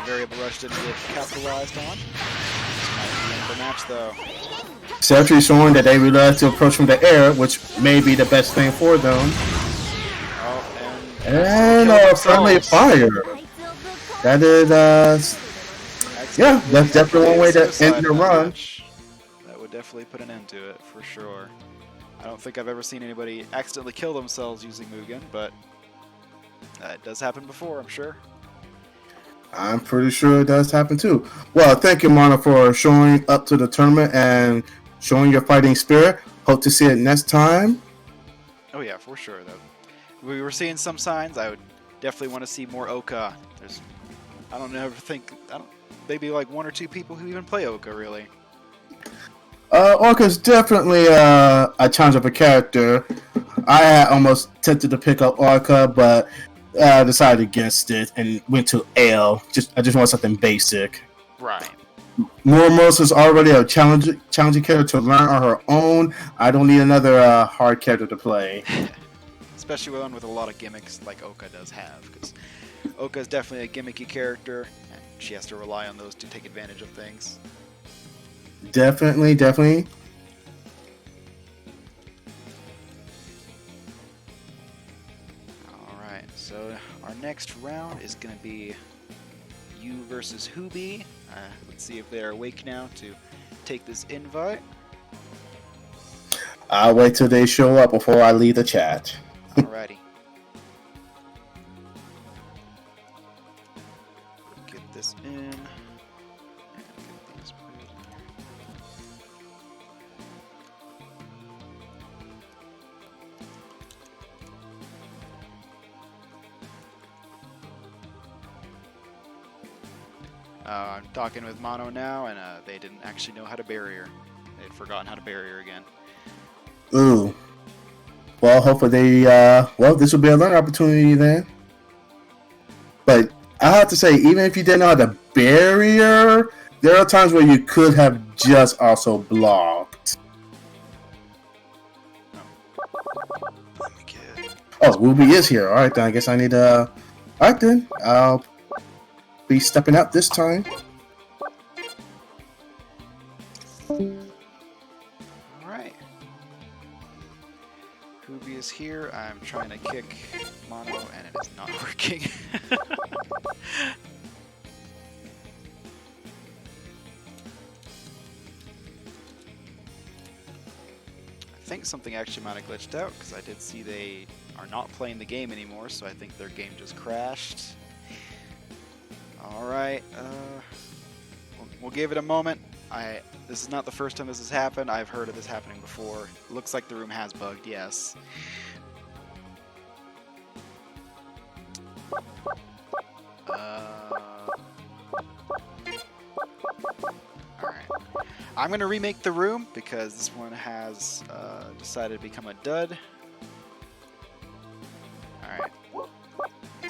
variable rush didn't get capitalized on. This might be the end of the match, though. Septeries showing that they really like to approach from the air, which may be the best thing for them. Oh, And friendly fire. That is, yeah, that's definitely one way to end the run. That would definitely put an end to it, for sure. I don't think I've ever seen anybody accidentally kill themselves using Mugen, but it does happen before, I'm sure. I'm pretty sure it does happen too. Well, thank you, Mono, for showing up to the tournament and showing your fighting spirit. Hope to see it next time. Oh yeah, for sure. We were seeing some signs. I would definitely want to see more Oka. Maybe like 1 or 2 people who even play Oka, really. Orca's definitely a challenge of a character. I had almost tempted to pick up Orca, but decided against it and went to L. I just want something basic. Right. Mormos is already a challenging character to learn on her own. I don't need another hard character to play. Especially one with a lot of gimmicks like Oka does have, because Oka is definitely a gimmicky character, and she has to rely on those to take advantage of things. Definitely. Alright, so our next round is going to be you versus whobee. Let's see if they're awake now to take this invite. I'll wait till they show up before I leave the chat. Alrighty. Get this in. And get these put in here. I'm talking with Mono now, and they didn't actually know how to barrier. They'd forgotten how to barrier again. Ooh. Well, hopefully this will be a learning opportunity then. But I have to say, even if you didn't know how to barrier, there are times where you could have just also blocked. Let me get... Oh, whobee is here. Alright then, I guess I need to... Alright then, I'll be stepping out this time. Alright. whobee is here. I'm trying to kick mono and it is not working. I think something actually might have glitched out because I did see they are not playing the game anymore, so I think their game just crashed. Alright, we'll give it a moment. This is not the first time this has happened. I've heard of this happening before. Looks like the room has bugged, yes. Alright. I'm going to remake the room because this one has decided to become a dud. Alright.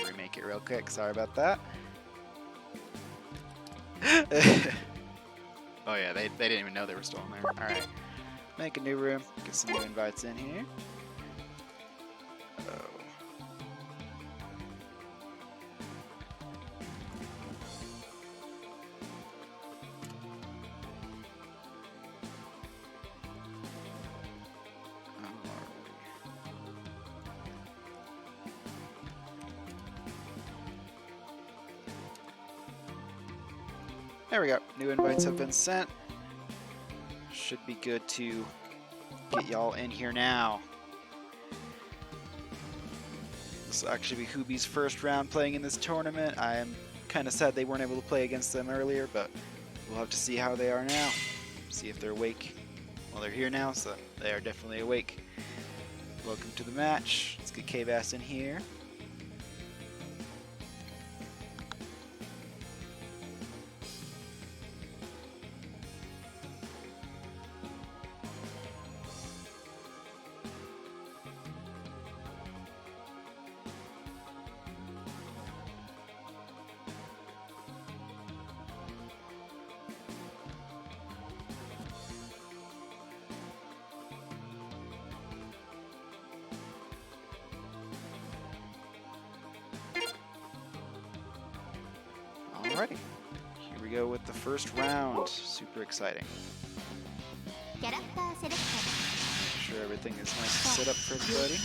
Remake it real quick. Sorry about that. Oh yeah, they didn't even know they were still in there. Alright. Make a new room. Get some new invites in here. Oh. There we go. New invites have been sent. Should be good to get y'all in here now. This will actually be whobee's first round playing in this tournament. I am kind of sad they weren't able to play against them earlier, but we'll have to see how they are now. See if they're awake. Well, they're here now, so they are definitely awake. Welcome to the match. Let's get Keobas in here. Alrighty, here we go with the first round. Super exciting. Make sure everything is nice and set up for everybody.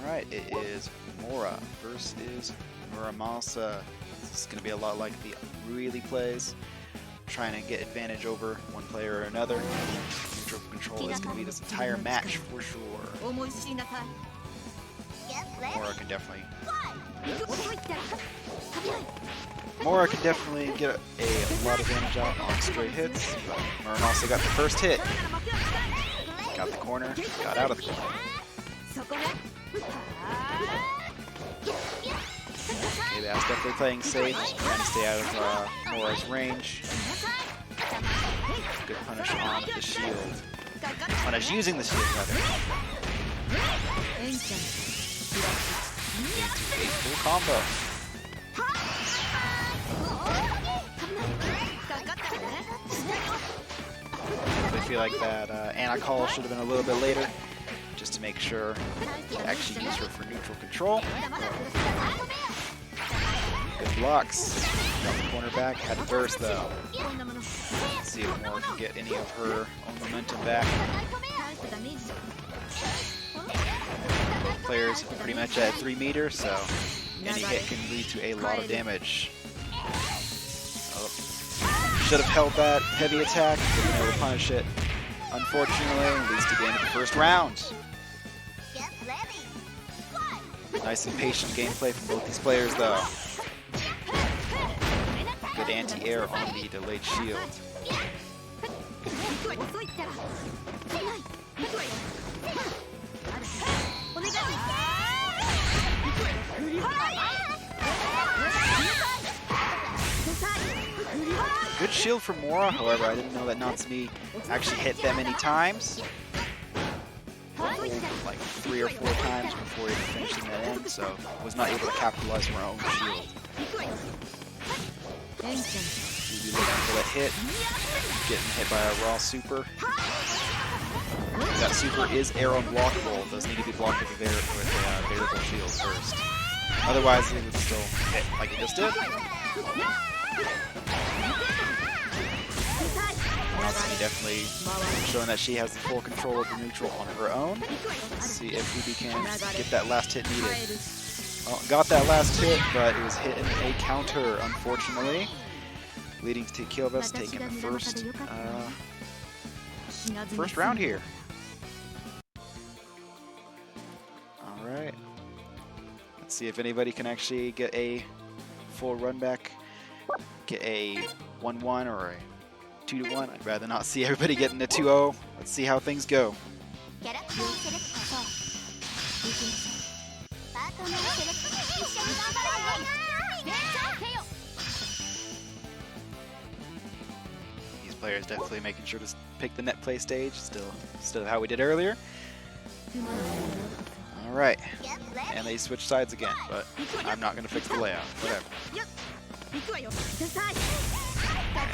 Alright, it is Mora versus Muramasa. This is going to be a lot like the really plays, trying to get advantage over one player or another. Neutral control is going to be this entire match for sure. Mora can definitely get a lot of damage out on straight hits, but Muram also got the first hit. Got the corner, got out of the corner. Keobas definitely playing safe, trying to stay out of Mora's range. Good punish on the shield. Punish using the shield, rather. Into a full combo. I feel like that AkaHomura should have been a little bit later, just to make sure to actually use her for neutral control. Good blocks. Got the corner back. Had to burst though. Let's see if Mora can get any of her own momentum back. Players pretty much at 3 meters, so any hit can lead to a lot of damage. Oh. Should have held that heavy attack, but been able to punish it. Unfortunately, leads to the end of the first round. Nice and patient gameplay from both these players, though. Good anti-air on the delayed shield. Good shield from Mora, however, I didn't know that Natsumi actually hit that many times. Like 3 or 4 times before even finishing that end, so was not able to capitalize on her own shield. We'll be looking for that hit. Getting hit by a raw super. That super is arrow blockable. It does need to be blocked with a variable shield first. Otherwise, it would still hit like it just did. Definitely showing that she has the full control of the neutral on her own. Let's see if whobee can get that last hit needed. Well, got that last hit, but it was hit in a counter, unfortunately, leading to Keobas taking the first round here. All right. Let's see if anybody can actually get a full run back, get a 1-1 or a 2-1. I'd rather not see everybody getting a 2-0. Let's see how things go. These players definitely making sure to pick the net play stage, still how we did earlier. All right, and they switch sides again, but I'm not going to fix the layout. Whatever.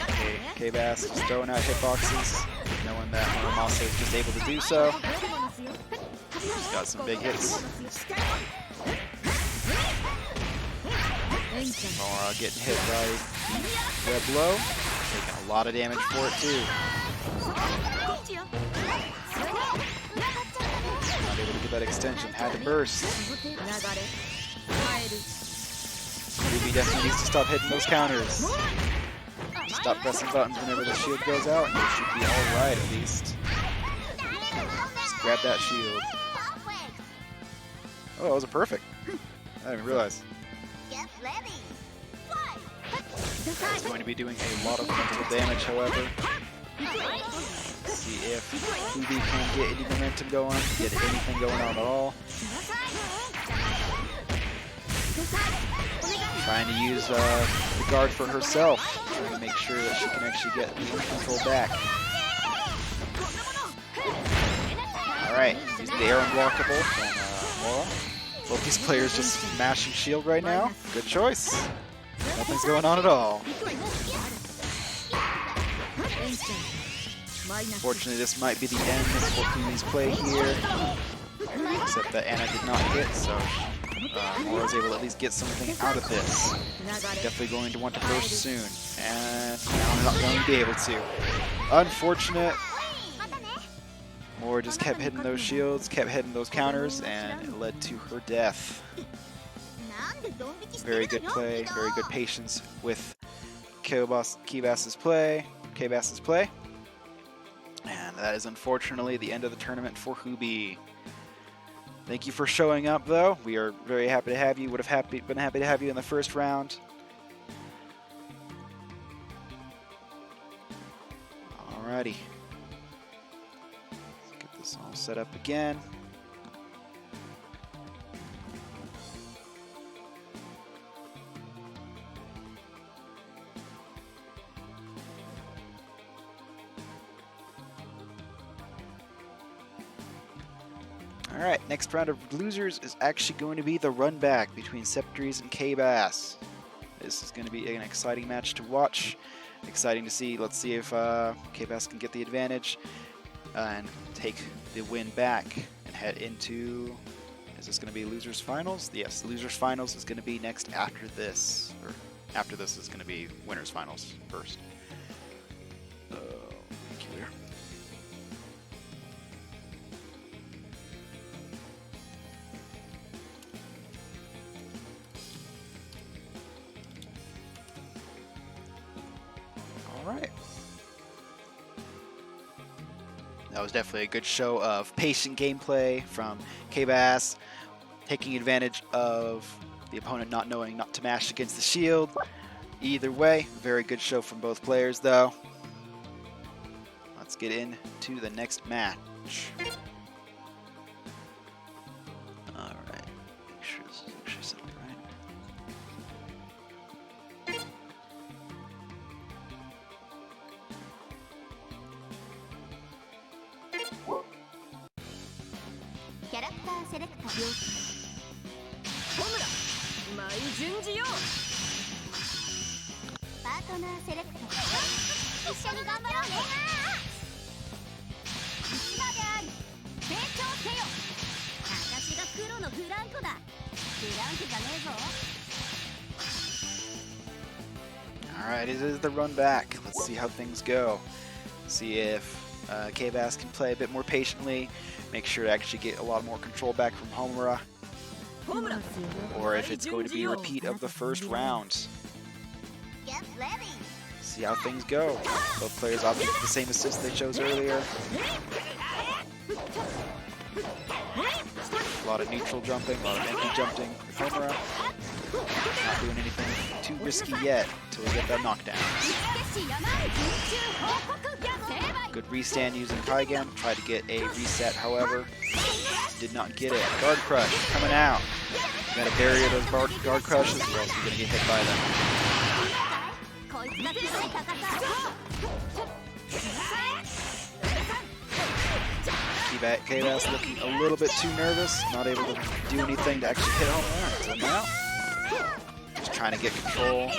Okay, Keobas just throwing out hitboxes, knowing that Masa is just able to do so. He's got some big hits. Mora getting hit by web blow, taking a lot of damage for it too. Not able to get that extension, had to burst. whobee definitely needs to stop hitting those counters. Stop pressing buttons whenever the shield goes out, and you should be alright at least. Just grab that shield. Oh, that was a perfect. I didn't even realize. It's going to be doing a lot of mental damage, however. Let's see if whobee can get any momentum going, get anything going on at all. Trying to use the guard for herself, trying to make sure that she can actually get the control back. Alright, using the air unblockable from Mora. Both these players just mashing shield right now. Good choice. Nothing's going on at all. Fortunately, this might be the end for whobee's play here. Except that Anna did not hit, so Mora was able to at least get something out of this. Definitely going to want to burst soon, and now I'm not going to be able to. Unfortunate. Mora just kept hitting those shields, kept hitting those counters, and it led to her death. Very good play, very good patience with Keobas's play. And that is unfortunately the end of the tournament for whobee. Thank you for showing up, though. We are very happy to have you. Would have been happy to have you in the first round. Alrighty. Let's get this all set up again. Alright, next round of losers is actually going to be the run back between Septeries and Keobas. This is going to be an exciting match to watch. Exciting to see. Let's see if Keobas can get the advantage and take the win back and head into... Is this going to be losers finals? Yes, losers finals is going to be next after this. Or after this is going to be winners finals first. Peculiar. Alright. That was definitely a good show of patient gameplay from Keobas, taking advantage of the opponent not knowing not to mash against the shield. Either way, very good show from both players though. Let's get into the next match. Alright, make sure this is actually set up right. Alright, it is the run back. Let's see how things go. See if Keobas can play a bit more patiently, make sure to actually get a lot more control back from Homura, or if it's going to be a repeat of the first round. See how things go. Both players opted for the same assist they chose earlier. A lot of neutral jumping, a lot of empty jumping with Homura. Not doing anything too risky yet until we get that knockdown. Good restand using Kaigan. Tried to get a reset, however. Did not get it. Guard crush coming out. You gotta bury those guard crushes or else you're gonna get hit by them. Keobas looking a little bit too nervous, not able to do anything to actually hit home until now. Just trying to get control,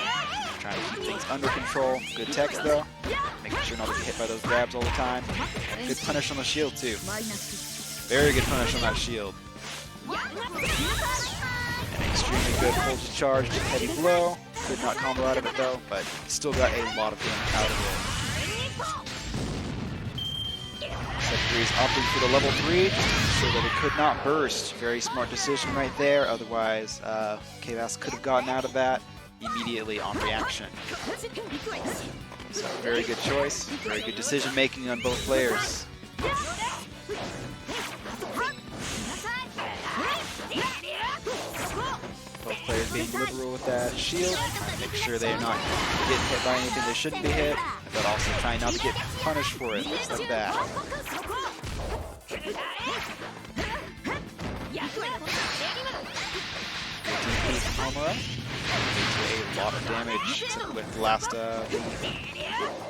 trying to keep things under control. Good text though, making sure not to get hit by those grabs all the time. Good punish on the shield too. Very good punish on that shield. An extremely good voltage charged heavy blow. Could not combo out of it though, but still got a lot of damage out of it. Septeries opting for the level 3 so that it could not burst. Very smart decision right there, otherwise Keobas could have gotten out of that immediately on reaction. So very good choice, very good decision making on both players. Both players being liberal with that shield, trying to make sure they're not getting hit by anything they shouldn't be hit, but also trying not to get punished for it. Looks like that. Homura into a lot of damage with the last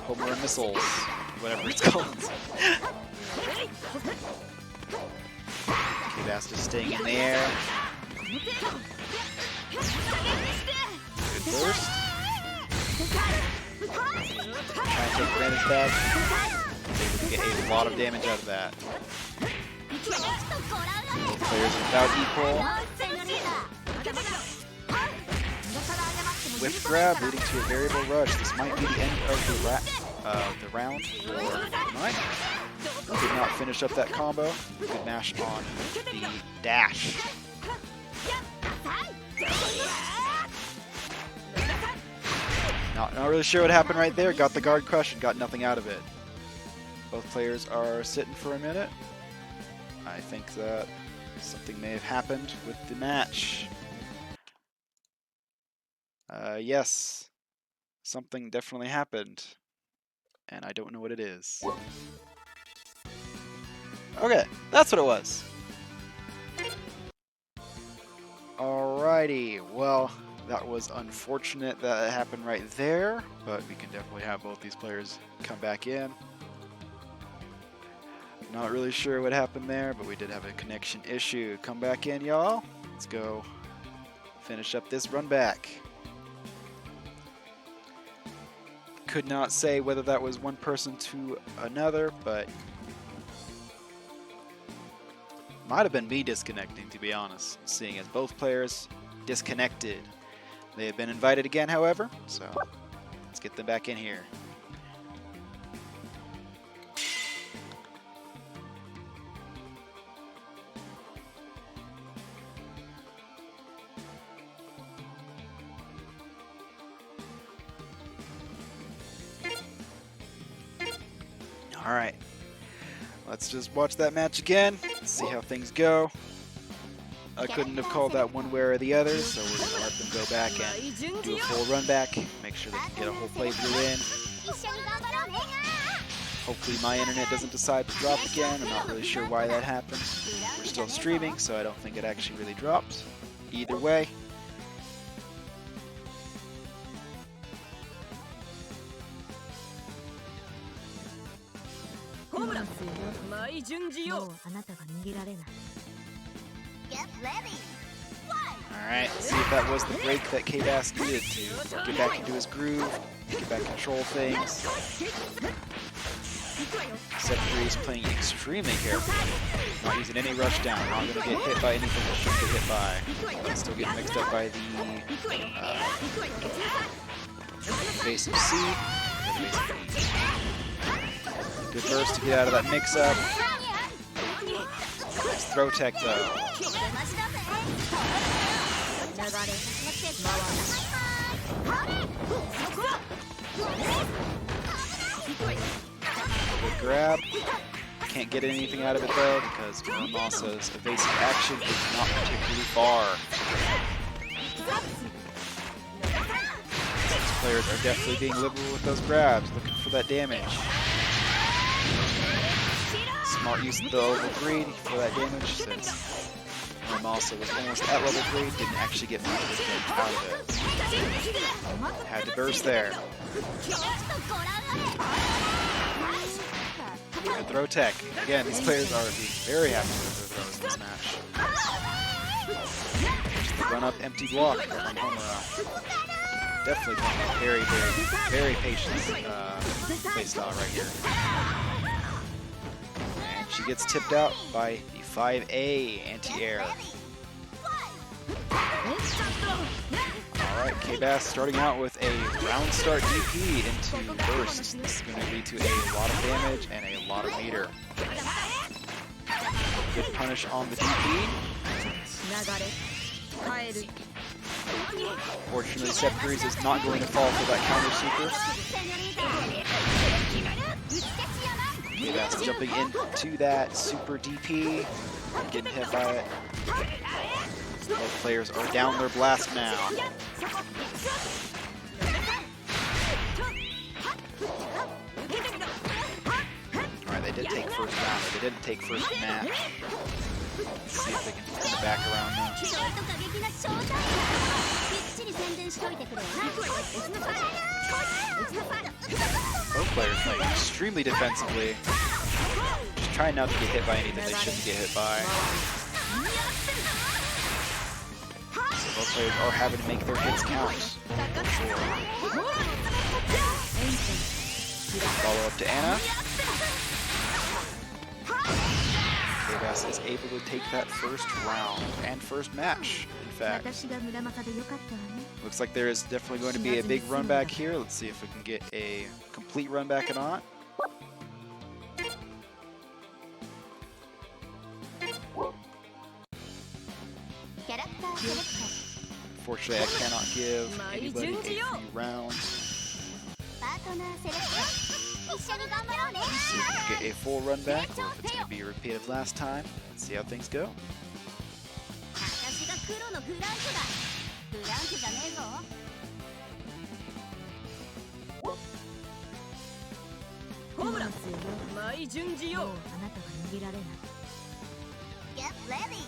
Homura missiles, whatever it's called. Keobas just staying in the air. Good burst. Trying to take advantage back. Able to get a lot of damage out of that. Both players without equal. Whiff grab leading to a variable rush. This might be the end of the round for mine. Did not finish up that combo. Good mash on the dash. Not really sure what happened right there. Got the guard crush and got nothing out of it. Both players are sitting for a minute. I think that something may have happened with the match. Yes, something definitely happened, and I don't know what it is. Okay, that's what it was. Alrighty, well, that was unfortunate that it happened right there, but we can definitely have both these players come back in. Not really sure what happened there, but we did have a connection issue. Come back in, y'all. Let's go finish up this run back. Could not say whether that was one person to another, but might have been me disconnecting, to be honest, seeing as both players disconnected. They have been invited again, however, so let's get them back in here. Alright, let's just watch that match again, see how things go. I couldn't have called that one way or the other, so we're going to let them go back and do a full run back, make sure they can get a whole playthrough in. Hopefully my internet doesn't decide to drop again. I'm not really sure why that happened. We're still streaming, so I don't think it actually really dropped. Either way. Alright, see if that was the break that Keobas needed to get back into his groove, get back control things. Septeries playing extremely carefully. Not using any rush down. Not going to get hit by anything that shouldn't get hit by. Still getting mixed up by the evasive C. Good burst to get out of that mix-up. Nice throw tech though. Good grab. Can't get anything out of it though because Muramasa's evasive action is not particularly far. These players are definitely being liberal with those grabs, looking for that damage. Smart use of the level 3 for that damage since Muramasa was almost at level 3, didn't actually get much of his damage out of it. Had to burst there. Good throw tech. Again, these players are being very happy with their throws in this match. Just the run up empty block from AkaHomura. Definitely playing a very patient playstyle right here. And she gets tipped out by the 5A anti-air. Alright, Keobas starting out with a round start DP into burst. This is going to lead to a lot of damage and a lot of meter. Good punish on the DP. Fortunately, Septeries is not going to fall for that counter super. Keobas jumping into that super DP, getting hit by it. Both players are down their blast now. Alright, they did take first round, but they didn't take first match. Let's see if they can turn the back around now. Both players playing extremely defensively. Just trying not to get hit by anything they shouldn't get hit by. Both players are having to make their hits count. Follow up to Anna. Keobas is able to take that first round and first match, in fact. Looks like there is definitely going to be a big run back here. Let's see if we can get a complete run back or not. Unfortunately, I cannot give anybody a few rounds. Let's see if we can get a full run back or if it's going to be repeated last time. Let's see how things go. Get ready.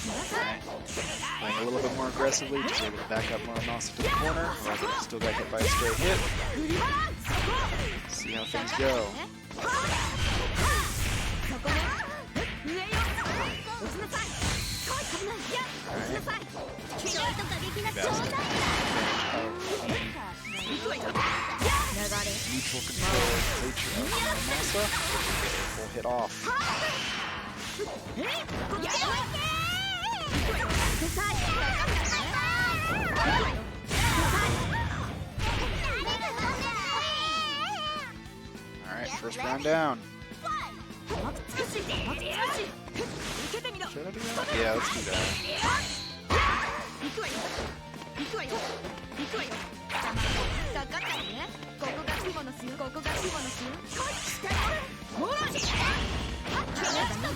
Alright, playing a little bit more aggressively, just able to back up Muramasa to the corner. However, still got hit by a straight hit. Let's see how things go. Neutral control nature of Muramasa. Get a full hit off. Alright, first round down. Should I do that? Yeah, let's do that.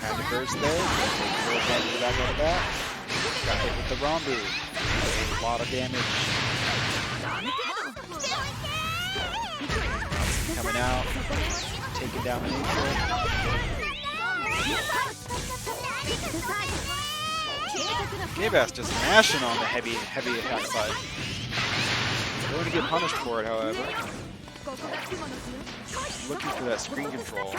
Have a burst there. Take full advantage back out of that. Got hit with the Rambu. A lot of damage. Coming out. Taking down the neutral. Keobas just mashing on the heavy attack side. Going to get punished for it, however. Looking for that screen control.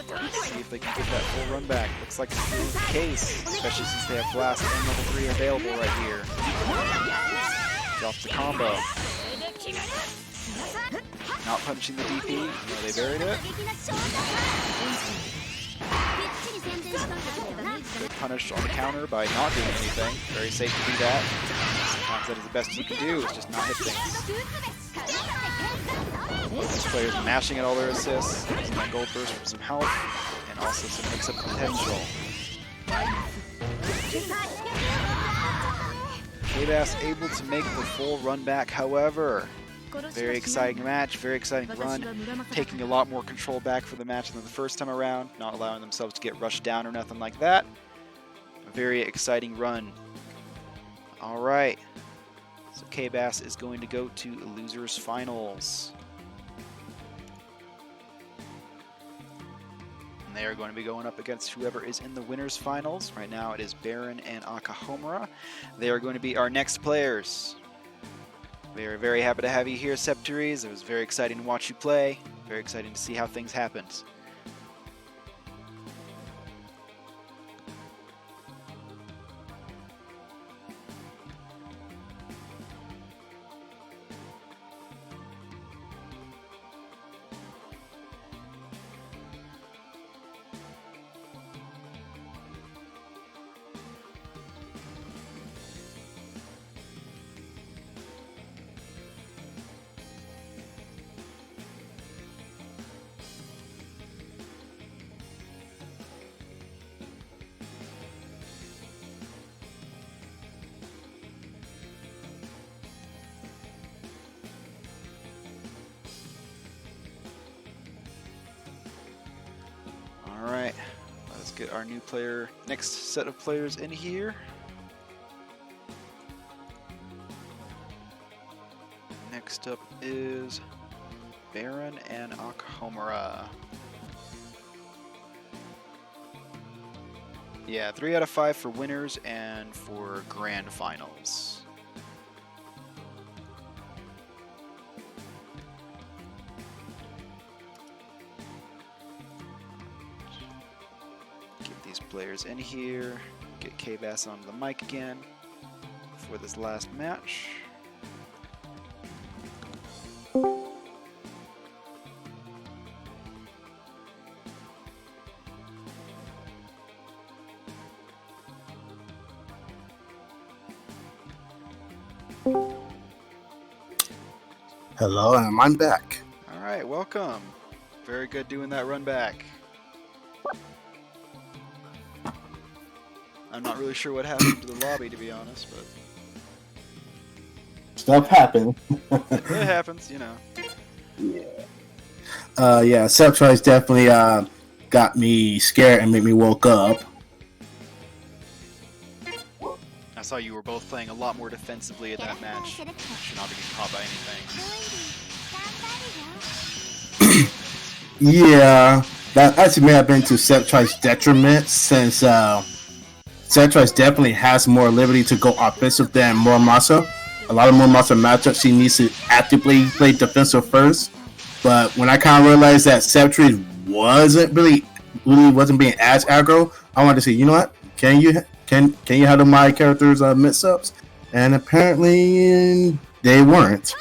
Let's see if they can get that full run back. Looks like it's the case, especially since they have Blast and level 3 available right here. Drops the combo. Not punching the DP. No, they buried it. Punished on the counter by not doing anything. Very safe to do that. Sometimes that is the best you can do, is just not hit things. Both these players are mashing at all their assists, using that gold burst for some health, and also some mix-up potential. Keobas able to make the full run back, however. Very exciting match, very exciting run, taking a lot more control back for the match than the first time around, not allowing themselves to get rushed down or nothing like that. A very exciting run. Alright, so Keobas is going to go to losers finals. And they are going to be going up against whoever is in the winners finals. Right now it is Baron and AkaHomura. They are going to be our next players. We are very happy to have you here, Septeries. It was very exciting to watch you play. Very exciting to see how things happened. Alright, let's get our new player, next set of players in here. Next up is Baron and AkaHomura. Yeah, 3 out of 5 for winners and for grand finals. Players in here, get Keobas onto the mic again for this last match. Hello, and I'm back. Alright, welcome. Very good doing that run back. I'm not really sure what happened to the lobby, to be honest, but Stuff happened. it happens, you know. Yeah, septeries definitely got me scared and made me woke up. I saw you were both playing a lot more defensively in that match. Should not be getting caught by anything. Yeah, that actually may have been to septeries' detriment, since septeries definitely has more liberty to go offensive than Muramasa. A lot of Muramasa matchups, she needs to actively play defensive first. But when I kind of realized that septeries wasn't really wasn't being as aggro, I wanted to say, you know what? Can you handle my character's mix-ups? And apparently they weren't.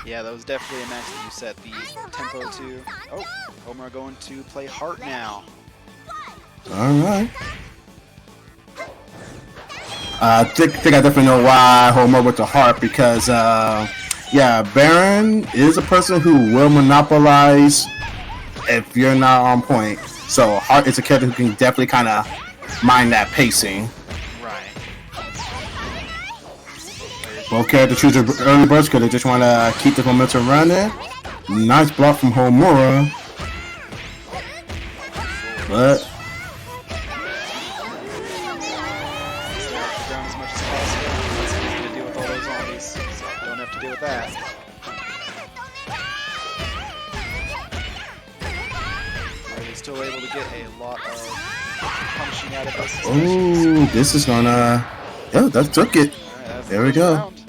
Yeah, that was definitely a match that you set the tempo to. Oh, Homura going to play Heart now. All right. I think I definitely know why Homura with the Heart, because yeah, Baron is a person who will monopolize if you're not on point. So Heart is a character who can definitely kind of mind that pacing. Right. Both characters choose an early burst because they just want to keep the momentum running. Nice block from Homura. But still able to get a lot of punching out of this. Oh, this is gonna. Yeah, that took it. Right, there we go. Round.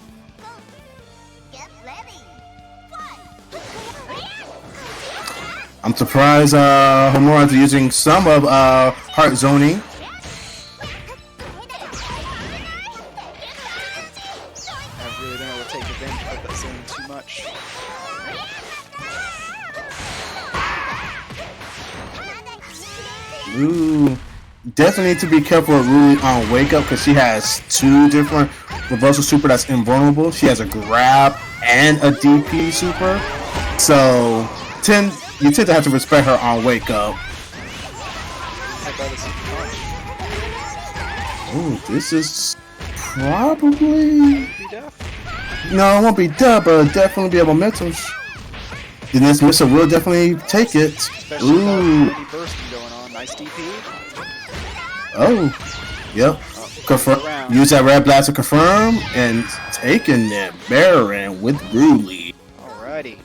I'm surprised Homura is using some of Heart zoning. really been able to take advantage of that zone too much. Ooh. Definitely need to be careful with Ruli on Wake Up because she has 2 different reversal super that's invulnerable. She has a grab and a DP super. So you tend to have to respect her on Wake Up. Oh, this is probably... No, it won't be death, but it'll definitely be a momentum. The next missile will definitely take it. Especially Ooh. with bursting going on. Nice DP. Oh, yep. Confirm. Use that red blast to confirm and taking that Baron with Ruli. Alrighty.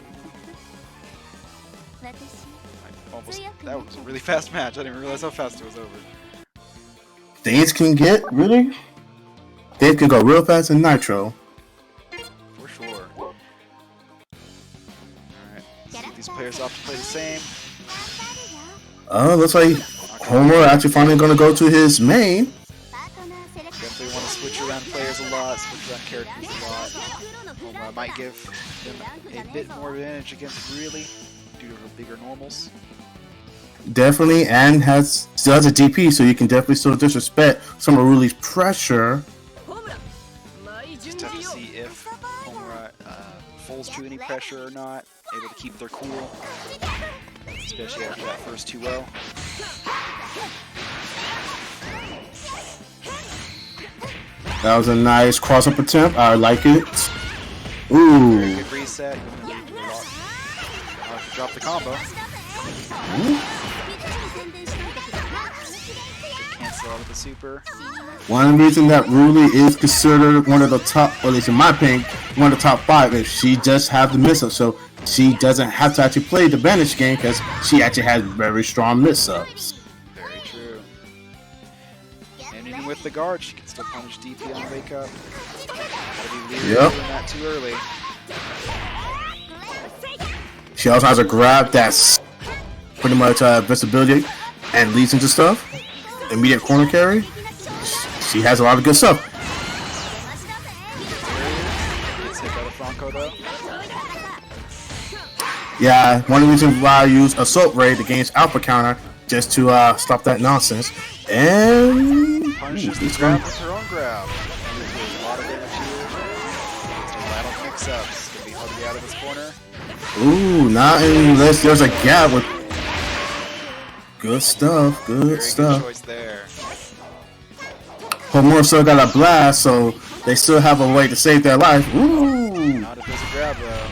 That was a really fast match. I didn't even realize how fast it was over. Things can go real fast in Nitro. For sure. Alright. Let's get these players off to play the same. Looks like Homer actually finally going to go to his main. Definitely want to switch around players a lot, switch around characters a lot. Homer might give them a bit more advantage against Really due to her bigger normals. Definitely, and still has a DP, so you can definitely still disrespect some of Ruli's pressure. Just have to see if Homura falls to any pressure or not, able to keep their cool, especially after that first 2-0. That was a nice cross-up attempt. I like it. Ooh. Very good reset. Drop the combo. Cancel out of the super. One reason that Ruli is considered one of the top, or at least in my opinion, one of the top 5 is she just have the miss-up. So she doesn't have to actually play the Banish game because she actually has very strong miss-ups. Very true. And even with the guard, she can still punish DP on Wake Up. Gotta be leery of doing that too early. She also has a grab that's pretty much visibility and leads into stuff. Immediate corner carry. She has a lot of good stuff. Gets hit by the Franco though. Yeah, one of the reasons why I use Assault Raid against Alpha Counter just to stop that nonsense. And punishes the grab with her own grab. A lot of damage here. It's a lot of mix-ups. It's gonna be hard to get out of this corner. Ooh, not unless there's a gap with good stuff. Good stuff. Good choice there. Homura still got a blast, so they still have a way to save their life. Ooh. Not if it's a grab though.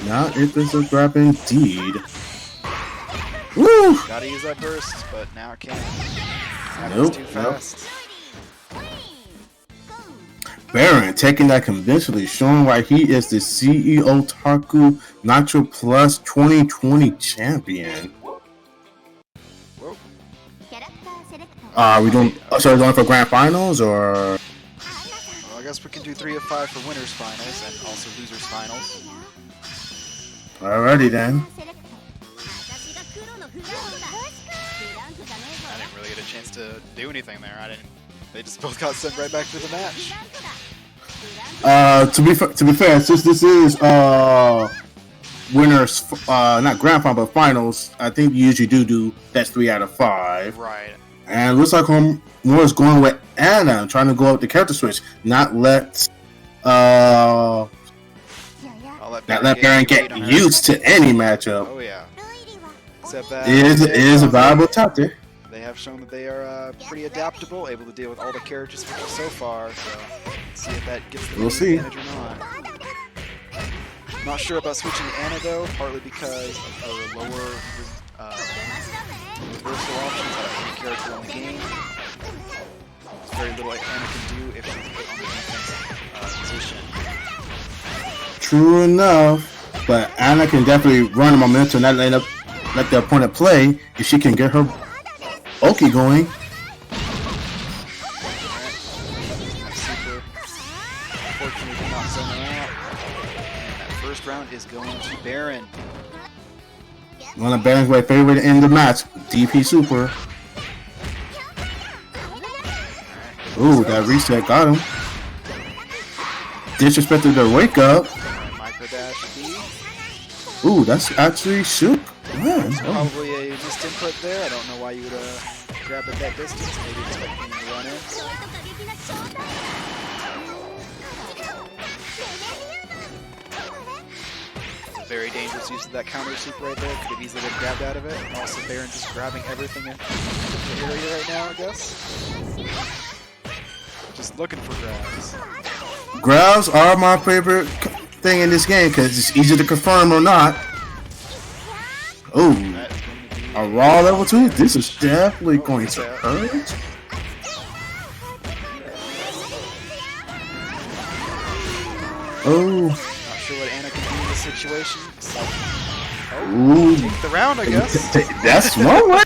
Not if it's a grab indeed. Woo! Gotta use that burst, but now it can't. Nope. Too fast. Baron taking that conventionally, showing why he is the CEO Taku Nitroplus 2020 champion. Whoa. We doing? So we're going for grand finals, or? Well, I guess we can do 3 of 5 for winners finals and also losers finals. Alrighty then. I didn't really get a chance to do anything there. They just both got sent right back to the match. To be fair, since this is winners, not grand final but finals, I think you usually do that's 3 out of 5. Right. And it looks like Homora's going with Anna, trying to go up the character switch, not let Baron get used to any matchup. Oh yeah. Except that it is a viable tactic. They have shown that they are pretty adaptable, able to deal with all the characters so far. So let's see if that gets them advantage or not. Not sure about switching to Anna though, partly because of her lower reversal options out of any character in the game. There's very little Anna can do if she's put on the defensive position. True enough, but Anna can definitely run a momentum and not let the opponent play if she can get her Oki going. Super. Unfortunately, did not zone her out. And that first round is going to Baron. One of Baron's favorite to end the match, DP Super. Ooh, that reset got him. disrespected their wake up. Micro dash B. Ooh, that's actually shoot. Man, Probably a missed input there. I don't know why you would grab at that distance. Maybe expecting him to run in. Very dangerous use of that counter super right there. Could have easily been grabbed out of it. Also, Baron just grabbing everything in the area right now, I guess. Just looking for grabs. Grabs are my favorite thing in this game because it's easy to confirm or not. Oh, a raw level 2? This is definitely going to hurt. Oh. What Anna can do in this situation. So, ooh. Take the round, I guess. That's one way.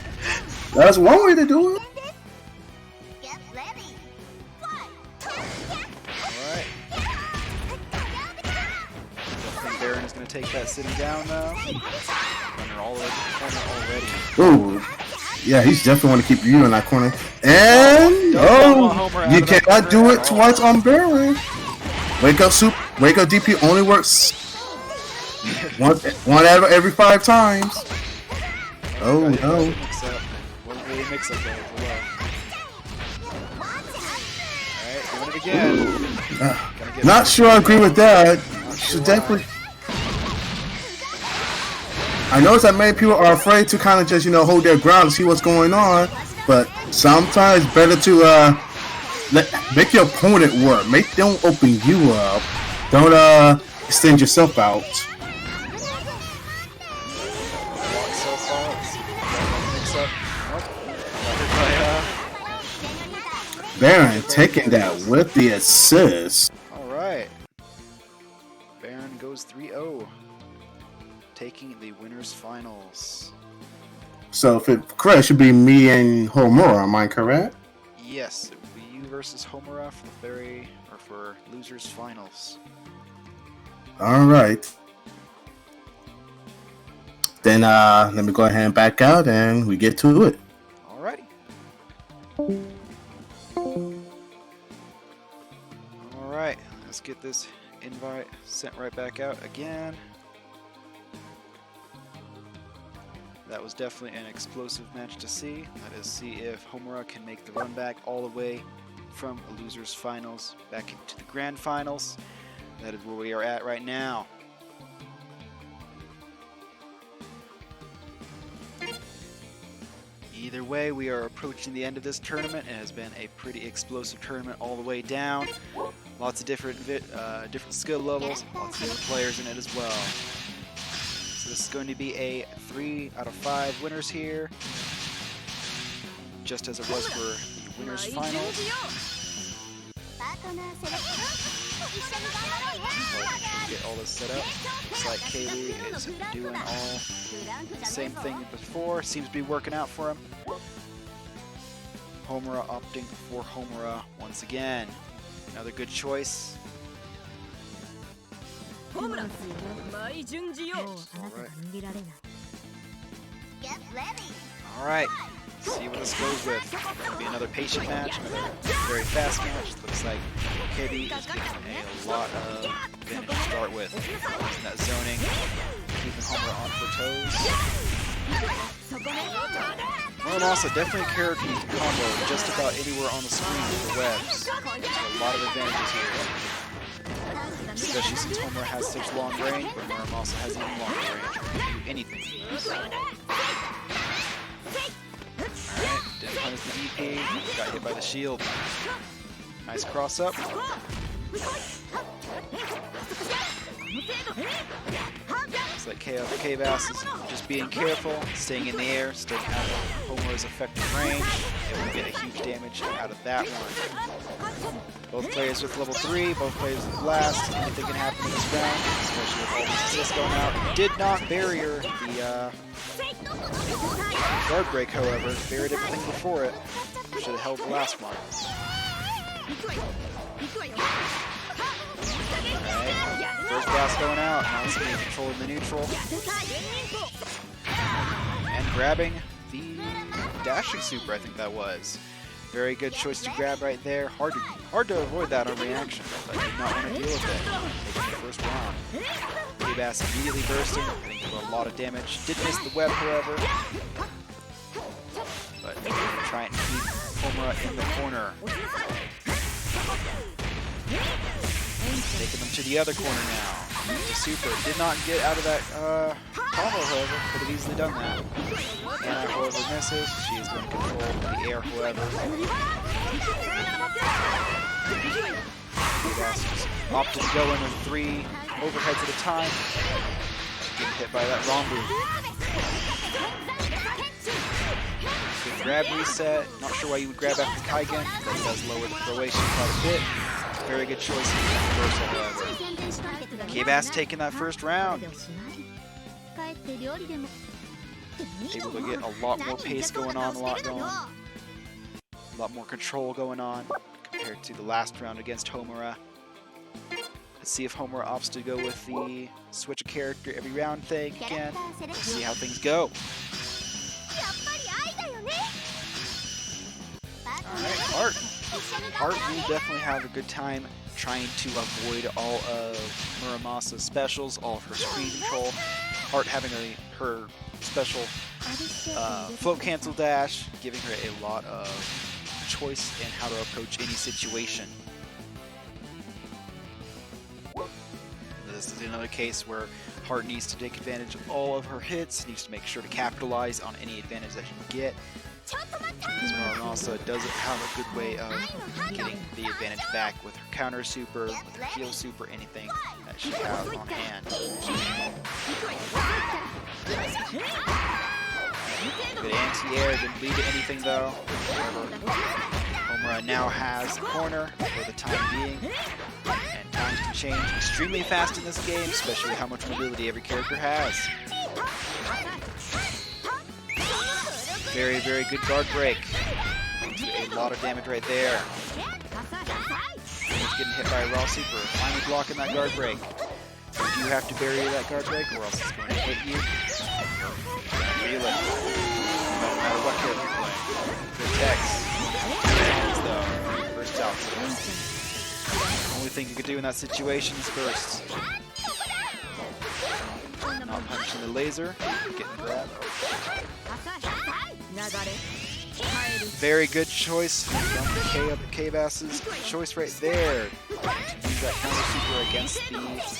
That's one way to do it. Alright. I think Baron is going to take that sitting down now. Runner all over the corner already. Ooh. Yeah, he's definitely want to keep you in that corner. And you cannot do it twice on Baron. Wake up soup. Wake up DP only works one out of every 5 times. Oh no. Mix up there as well. Alright, doing it again. Not sure I agree with that. Should definitely. I notice that many people are afraid to kind of just, hold their ground and see what's going on. But sometimes it's better to make your opponent work. Make them open you up. Don't extend yourself out. Baron taking that with the assist. Alright. Baron goes 3-0. Taking the winners finals. So if it correct, it should be me and Homura, am I correct? Yes, it would be you versus Homura for losers finals. Alright. Then let me go ahead and back out and we get to it. Alrighty. Alright, let's get this invite sent right back out again. That was definitely an explosive match to see. Let us see if Homura can make the run back all the way from the losers finals back into the grand finals. That is where we are at right now. Either way, we are approaching the end of this tournament. It has been a pretty explosive tournament all the way down. Lots of different skill levels, lots of different players in it as well. So this is going to be a 3 out of 5 winners here, just as it was for the winners finals. Get all this set up. Looks like Kaylee is doing all the same thing as before. Seems to be working out for him. Homura opting for Homura once again. Another good choice. Alright. Alright. See what this goes with. It's going to be another patient match, another very fast match. Looks like Kaylee is getting a lot of advantage to start with. Using that zoning, keeping Homura on her toes. Well, also definitely a character you can combo just about anywhere on the screen with the webs. So a lot of advantages here. Especially since Homura has such long range, but Homura also has even longer range. Can do anything. Alright, didn't punish the EP, got hit by the shield. Nice cross up. Looks like Keobas is just being careful, staying in the air, staying out of Homura's effective range. Able to get a huge damage out of that one. Both players with level 3, both players with blast. Anything can happen in this round, especially with all these assists going out. Did not barrier the guard break, however. Buried everything before it. Should have held the last one. Alright, first blast going out. Now it's being controlling the neutral. And grabbing the dashing super, I think that was. Very good choice to grab right there. Hard to avoid that on reaction, but did not want to deal with it. Taking the first round. Keobas immediately bursting, hitting for a lot of damage. Did miss the web, however. But trying to keep Homura in the corner. Taking them to the other corner now. Super did not get out of that combo, however. Could have easily done that. Anna, however, misses. She is going to control the air, however. Keobas just opted to go in with 3 overheads at a time. Getting hit by that Rombu. Good grab reset. Not sure why you would grab after Kaigen. That does lower the Croatian quite a bit. Very good choice in the reversal, however. Keobas taking that first round. Able to get a lot more pace going on, a lot more control going on compared to the last round against Homura. Let's see if Homura opts to go with the switch a character every round thing again. Let's see how things go. Alright, Art will definitely have a good time trying to avoid all of Muramasa's specials, all of her screen control. Art having her special float cancel dash, giving her a lot of choice in how to approach any situation. This is another case where Hart needs to take advantage of all of her hits, needs to make sure to capitalize on any advantage that she can get. Muramasa doesn't have a good way of getting the advantage back with her counter super, with her heal super, anything that she has on hand. Good anti-air, didn't lead to anything though. Homura now has the corner for the time being, and times can change extremely fast in this game, especially how much mobility every character has. Very, very good guard break. A lot of damage right there. He's getting hit by a raw super. Finally blocking that guard break. You do have to bury that guard break or else it's going to hit you. Feel it. No matter what character you're playing. Good text. First out. Only thing you could do in that situation is burst. Not punching the laser. Getting grabbed. Very good choice from Keobas's choice right there. To use that counter super against the... Not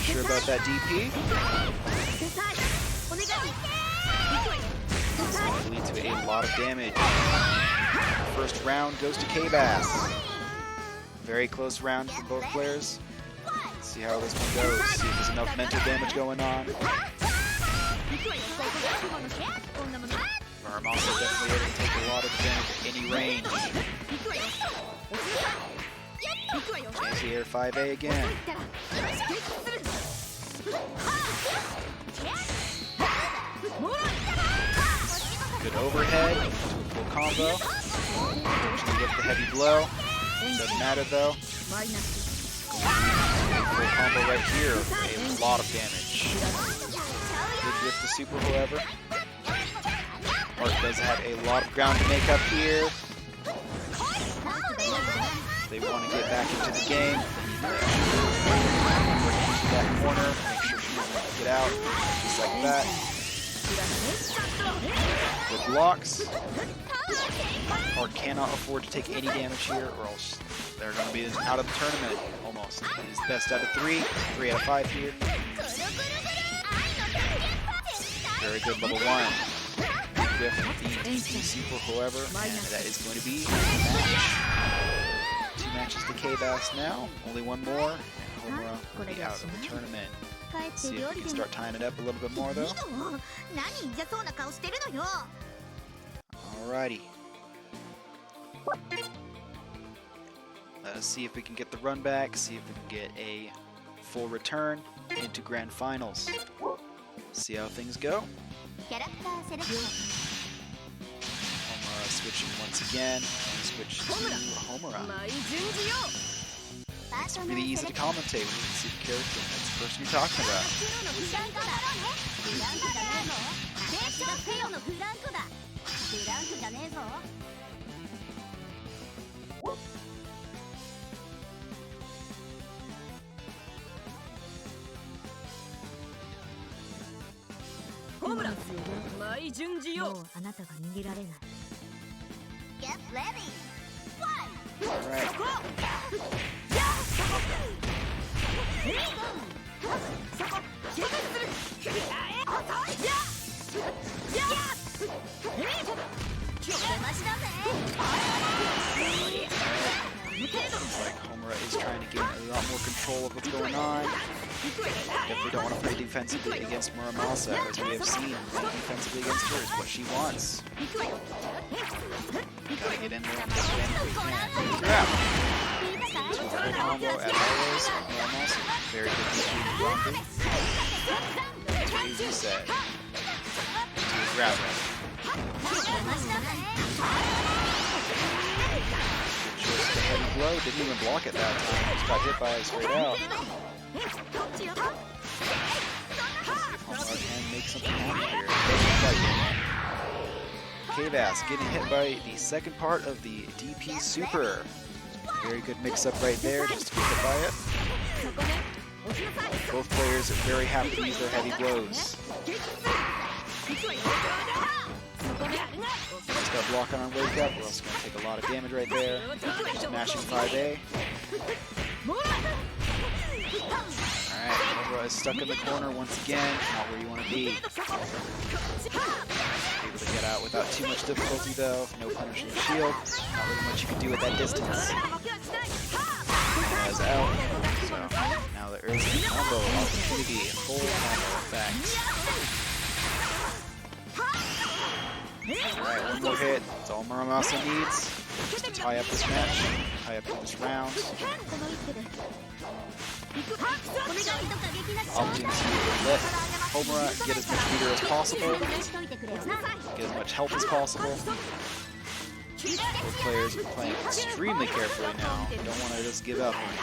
sure about that DP. This will lead to a lot of damage. First round goes to Keobas. Very close round for both players. Let's see how this one goes. See if there's enough mental damage going on. Muramasa definitely able to take a lot of damage at any range. Anti-air 5A again. Good overhead to a full combo. Eventually get the heavy blow. Doesn't matter though. Full combo right here. A lot of damage. Good with the super, however. Art does have a lot of ground to make up here. They want to get back into the game. That corner, make sure she doesn't get out, just like that. Good blocks. Art cannot afford to take any damage here, or else they're going to be out of the tournament almost. It is best out of 3, 3 out of 5 here. Very good level 1. With the super, however, and that is going to be a match. 2 matches to Keobas now, only 1 more, and Homura will be out of the tournament. Let's see if we can start tying it up a little bit more though. Alrighty. Let us see if we can get the run back, see if we can get a full return into Grand Finals. See how things go. Homura switching once again. Switch to Homura. It's really easy to commentate when you can see the character and that's the person you're talking about. Get ready. AkaHomura is trying to gain a lot more control of what's going on. Definitely don't want to play defensively against Muramasa, as we have seen. Playing defensively against her is what she wants. Gotta get in there and defend if we can. Grab! Good combo as always. Muramasa, very good speed blocking. That's what you said. Grab it. Choice of the heavy blow, didn't even block it that time, just got hit by it straight out. AkaHomura can make something happen here. Keobas getting hit by the second part of the DP Super. Very good mix-up right there, just to get hit by it. Both players are very happy to use their heavy blows. Just got block on wake up, we're also going to take a lot of damage right there. Smashing 5A. Alright, AkaHomura is stuck in the corner once again, not where you want to be. Able to get out without too much difficulty though, no punishing shield, not really much you can do at that distance. Is out, so now there is a combo opportunity, full combo effect. Alright, one more hit. That's all Muramasa needs. Just to tie up this match. Tie up this round. Opportunity to let AkaHomura get as much meter as possible. Get as much health as possible. Both players are playing extremely carefully now. Don't want to just give up or anything.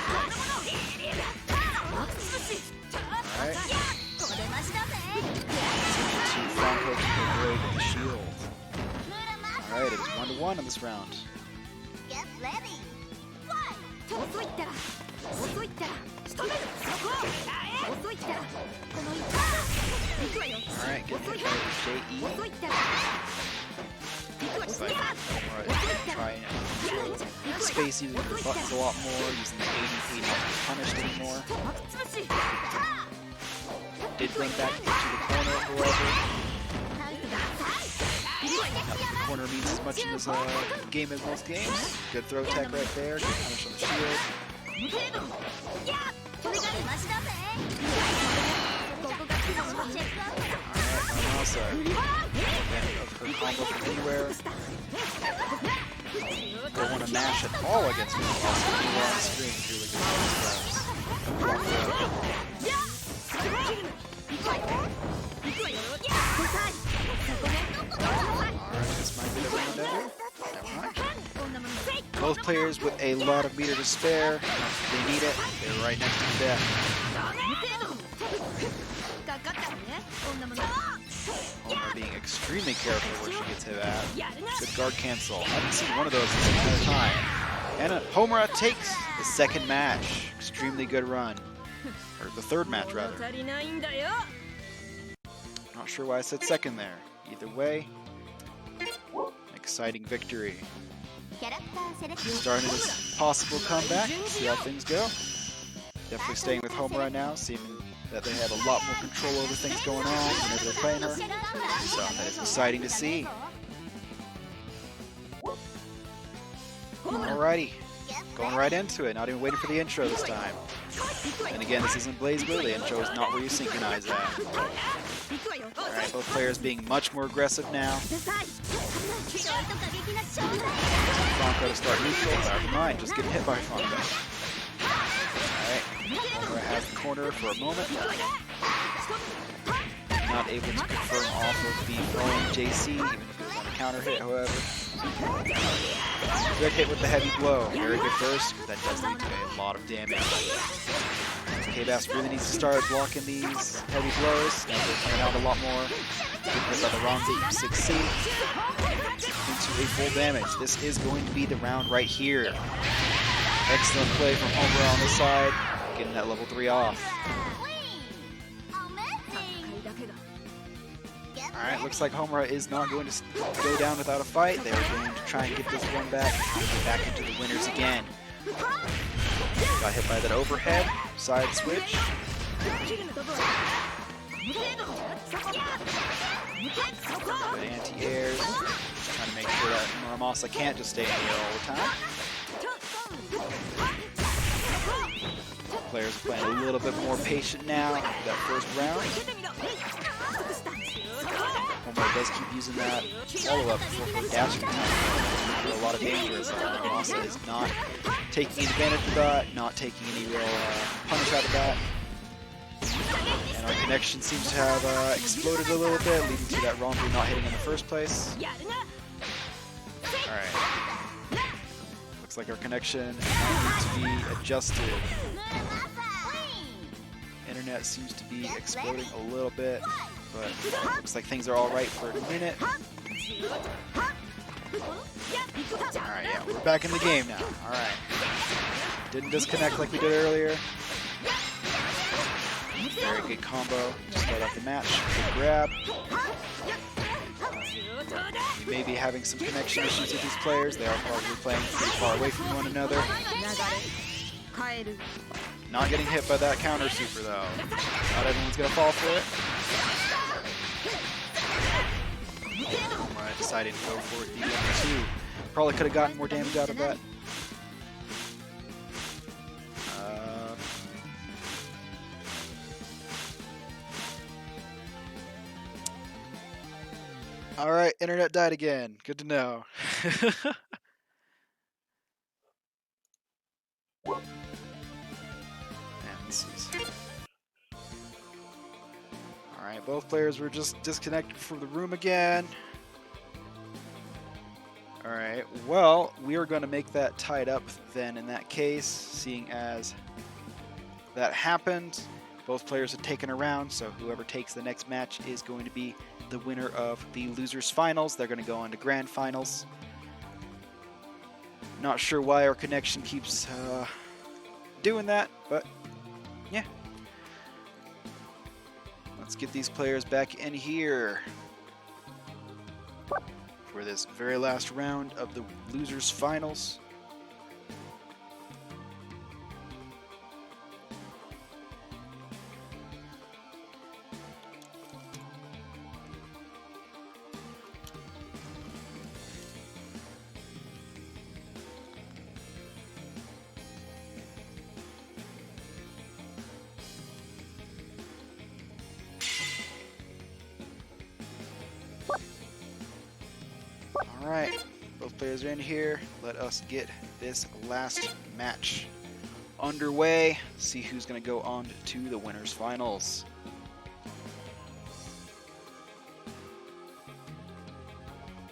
Alright. To Franco to avoid the shield. Alright, it is 1-1 on this round. Get ready. Alright, getting hit by JE. Looks like AkaHomura is trying to control space using her buttons a lot more, using the 80 not to be punished anymore. Did bring back to the corner, however. Not that the corner means as much in this game as most games. Good throw tech right there, good punish on the shield. Muramasa, advantage of her combo from anywhere. Don't want to mash at all against Muramasa. Anywhere on the screen is really good this might be the round ever. Never mind. Both players with a lot of meter to spare. They need it. They're right next to death. AkaHomura being extremely careful where she gets hit at. Good guard cancel. I haven't seen one of those this entire time. And AkaHomura takes the second match. Extremely good run. Or the third match, rather. Not sure why I said second there. Either way, an exciting victory. Starting this possible comeback. See how things go. Definitely staying with AkaHomura now, seeing that they have a lot more control over things going on whenever they're playing her. So that is exciting to see. Alrighty, going right into it, not even waiting for the intro this time. And again, this isn't BlazBlue, the intro is not where you synchronize at. Alright, both players being much more aggressive now. Franco to start neutral, never mind, just getting hit by Franco. Alright, AkaHomura has the corner for a moment. Not able to confirm off of the throwing JC, even if it was on a counter hit, however. Good hit with the heavy blow. Very good burst, but that does lead to a lot of damage. Keobas really needs to start blocking these heavy blows. Now they're coming out a lot more. Good hit by the wrong 6C. into a full damage. This is going to be the round right here. Excellent play from Homura on this side, getting that level 3 off. Alright, looks like Homura is not going to go down without a fight. They're going to try and get this one back and get back into the winners again. Got hit by that overhead, side switch. Good anti-airs. Just trying to make sure that Muramasa can't just stay in the air all the time. Players are playing a little bit more patient now after that first round. Homura does keep using that follow-up for dashing attack for a lot of danger, as Muramasa is not taking advantage of that, not taking any real punish out of that. And our connection seems to have exploded a little bit, leading to that Ronbu not hitting in the first place. Alright. Looks like our connection might need to be adjusted. Internet seems to be exploding a little bit, but looks like things are alright for a minute. Alright, yeah, we're back in the game now. Alright. Didn't disconnect like we did earlier. Very good combo to start off the match. Good grab. We may be having some connection issues with these players. They are probably playing pretty far away from one another. Not getting hit by that counter super though. Not everyone's gonna fall for it. Homura decided to go for the M2. Probably could have gotten more damage out of that. Alright, internet died again. Good to know. Man, this is... Alright, both players were just disconnected from the room again. Alright, well, we are going to make that tied up then in that case, seeing as that happened. Both players have taken a round, so whoever takes the next match is going to be the winner of the losers finals. They're going to go on to grand finals. Not sure why our connection keeps doing that, but yeah. Let's get these players back in here for this very last round of the losers finals. Alright, both players are in here. Let us get this last match underway. See who's going to go on to the winners finals.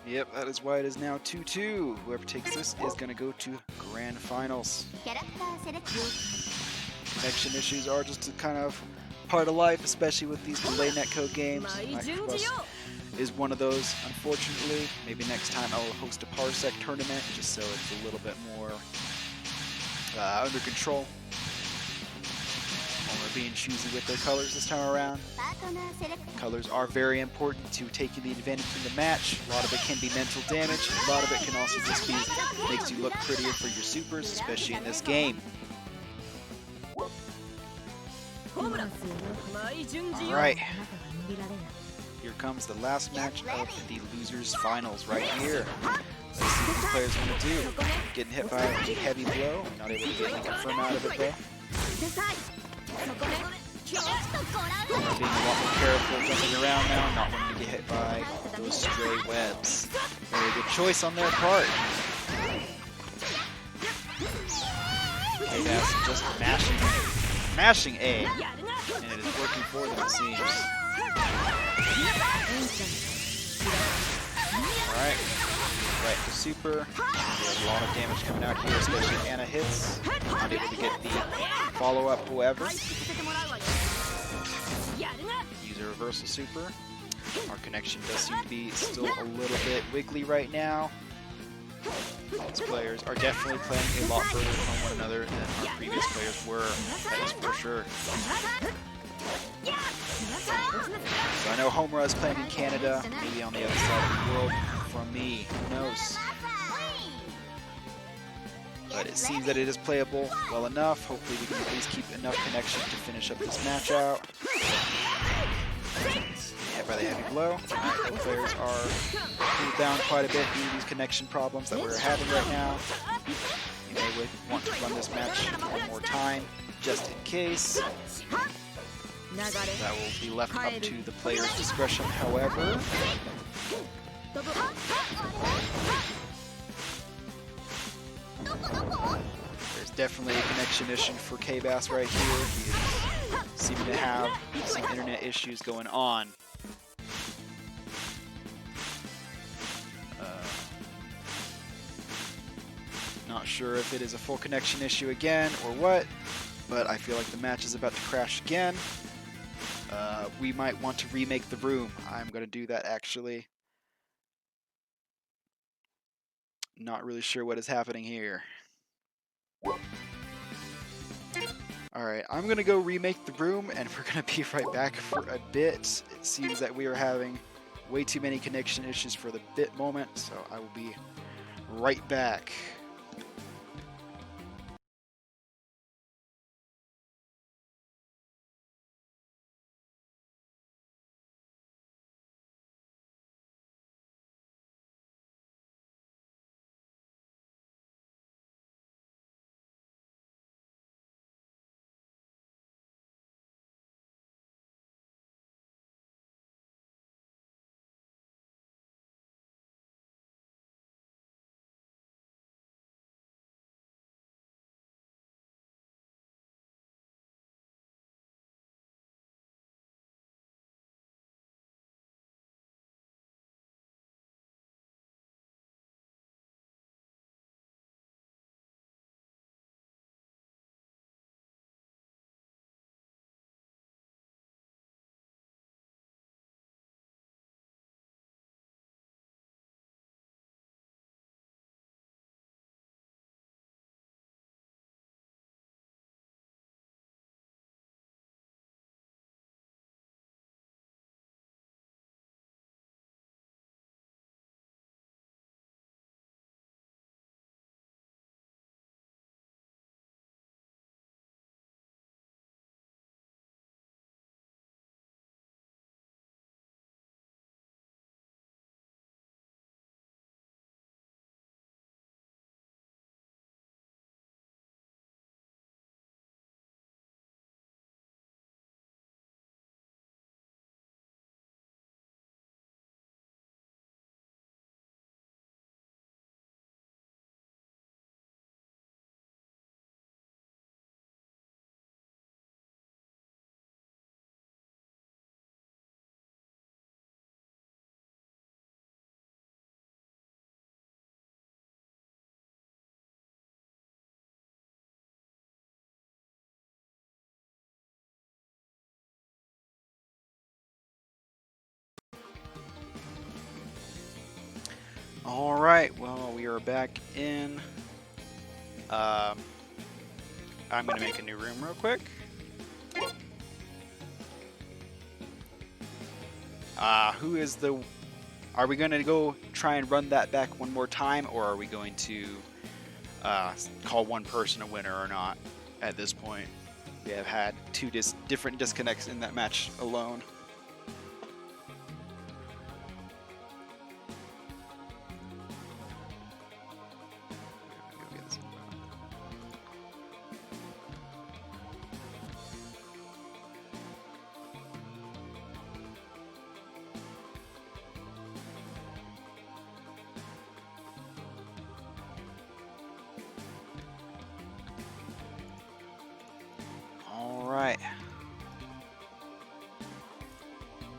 Yep, that is why it is now 2-2. Whoever takes this is going to go to grand finals. Connection issues are just a kind of part of life, especially with these delay netcode games. Keobas is one of those, unfortunately. Maybe next time I will host a Parsec tournament, just so it's a little bit more under control. We're being choosy with their colors this time around. Colors are very important to taking the advantage in the match. A lot of it can be mental damage. A lot of it can also just be makes you look prettier for your supers, especially in this game. Alright. Here comes the last match of the losers finals right here. Let's see what the players want to do. Getting hit by a heavy blow. Not able to get any confirm out of it though. Being a lot more careful jumping around now, not wanting to get hit by those stray webs. Very good choice on their part. Keobas just mashing A, and it is working for them, it seems. Alright, right to super. There's a lot of damage coming out here, especially if Anna hits. Not able to get the follow-up, however. Use a reversal super. Our connection does seem to be still a little bit wiggly right now. These players are definitely playing a lot further from one another than our previous players were, that is for sure. So I know Homura is playing in Canada, maybe on the other side of the world from me, who knows. But it seems that it is playable well enough. Hopefully we can at least keep enough connection to finish up this match out. Hit by the heavy blow. Alright, the players are cooled down quite a bit due to these connection problems that we're having right now. You may want to run this match one more time, just in case. That will be left up to the player's discretion, however. There's definitely a connection issue for Keobas right here. He is seeming to have some internet issues going on. Not sure if it is a full connection issue again or what, but I feel like the match is about to crash again. We might want to remake the room. I'm going to do that actually. Not really sure what is happening here. Alright, I'm going to go remake the room and we're going to be right back for a bit. It seems that we are having way too many connection issues for the bit moment, so I will be right back. Alright, well, we are back in. I'm going to make a new room real quick. Who is the... Are we going to go try and run that back one more time, or are we going to call one person a winner or not at this point? We have had two different disconnects in that match alone. Alright.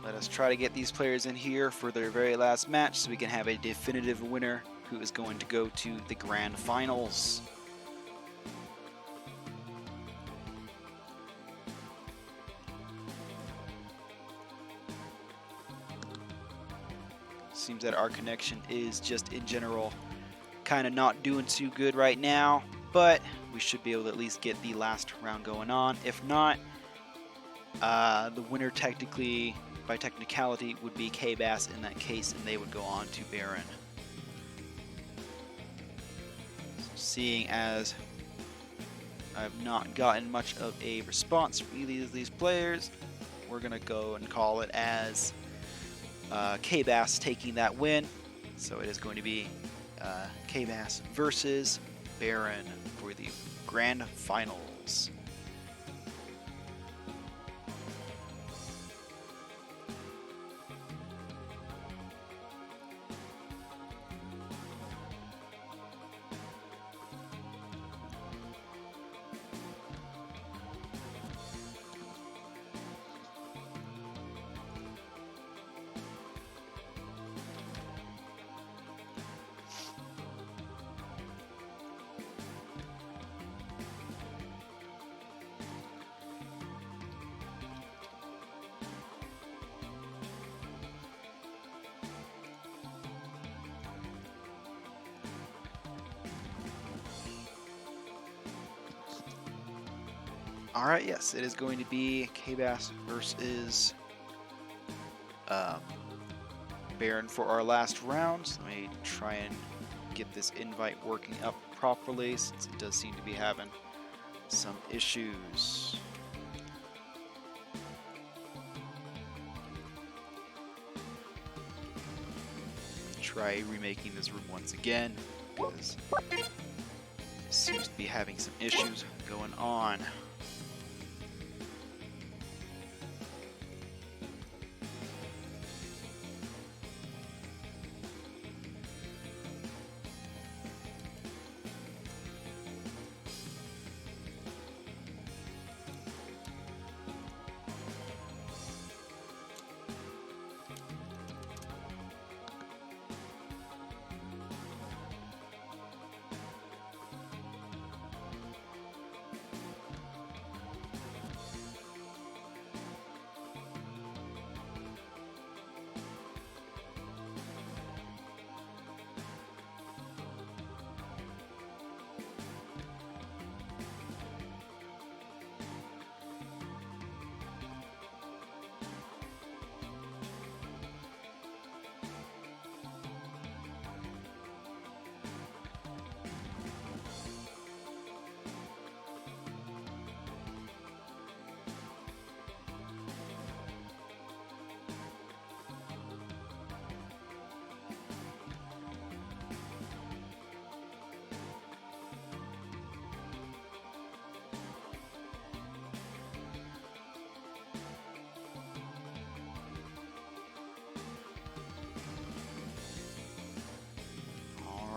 Let us try to get these players in here for their very last match so we can have a definitive winner who is going to go to the grand finals. seems that our connection is just in general kind of not doing too good right now, but we should be able to at least get the last round going on. If not, the winner technically, by technicality, would be Keobas in that case, and they would go on to Baron. So seeing as I've not gotten much of a response from either of these players, we're going to go and call it as Keobas taking that win. So it is going to be Keobas versus Baron for the grand finals. Alright, yes, it is going to be Keobas versus Baron for our last round. Let me try and get this invite working up properly, since it does seem to be having some issues. Try remaking this room once again, because it seems to be having some issues going on.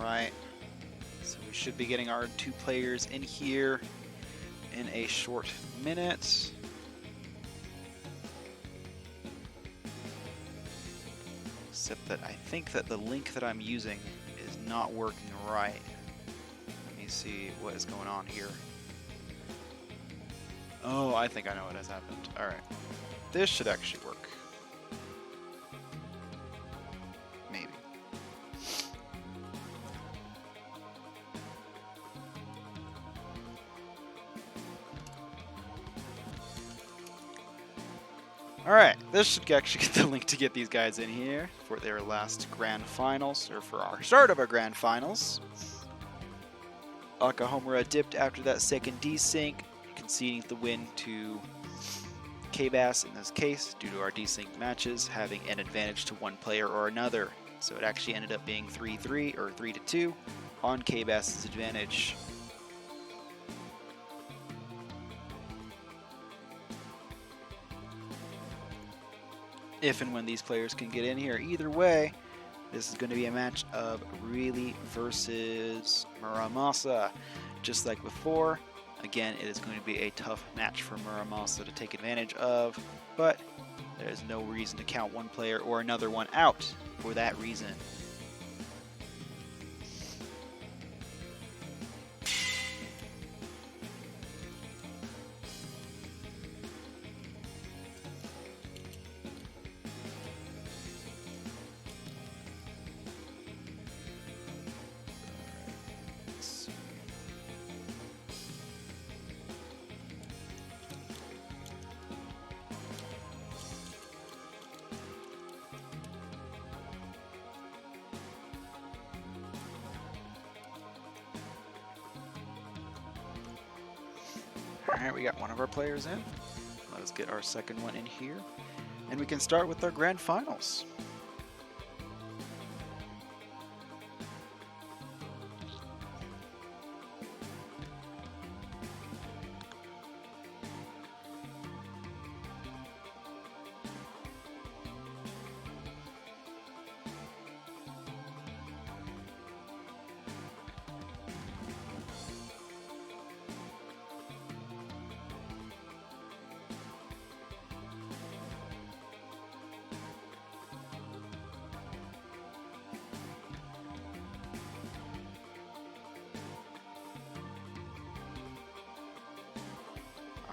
Alright, so we should be getting our two players in here in a short minute. Except that I think that the link that I'm using is not working right. Let me see what is going on here. Oh, I think I know what has happened. Alright, this should actually work. Maybe. Alright, this should actually get the link to get these guys in here for their last grand finals, or for our start of our grand finals. AkaHomura dipped after that second desync, conceding the win to Keobas in this case, due to our desync matches having an advantage to one player or another. So it actually ended up being 3-3 or 3-2 on Keobas' advantage. If and when these players can get in here. Either way, this is going to be a match of Really versus Muramasa. Just like before, again, it is going to be a tough match for Muramasa to take advantage of, but there's no reason to count one player or another one out for that reason. Alright, we got one of our players in. Let's get our second one in here. And we can start with our grand finals.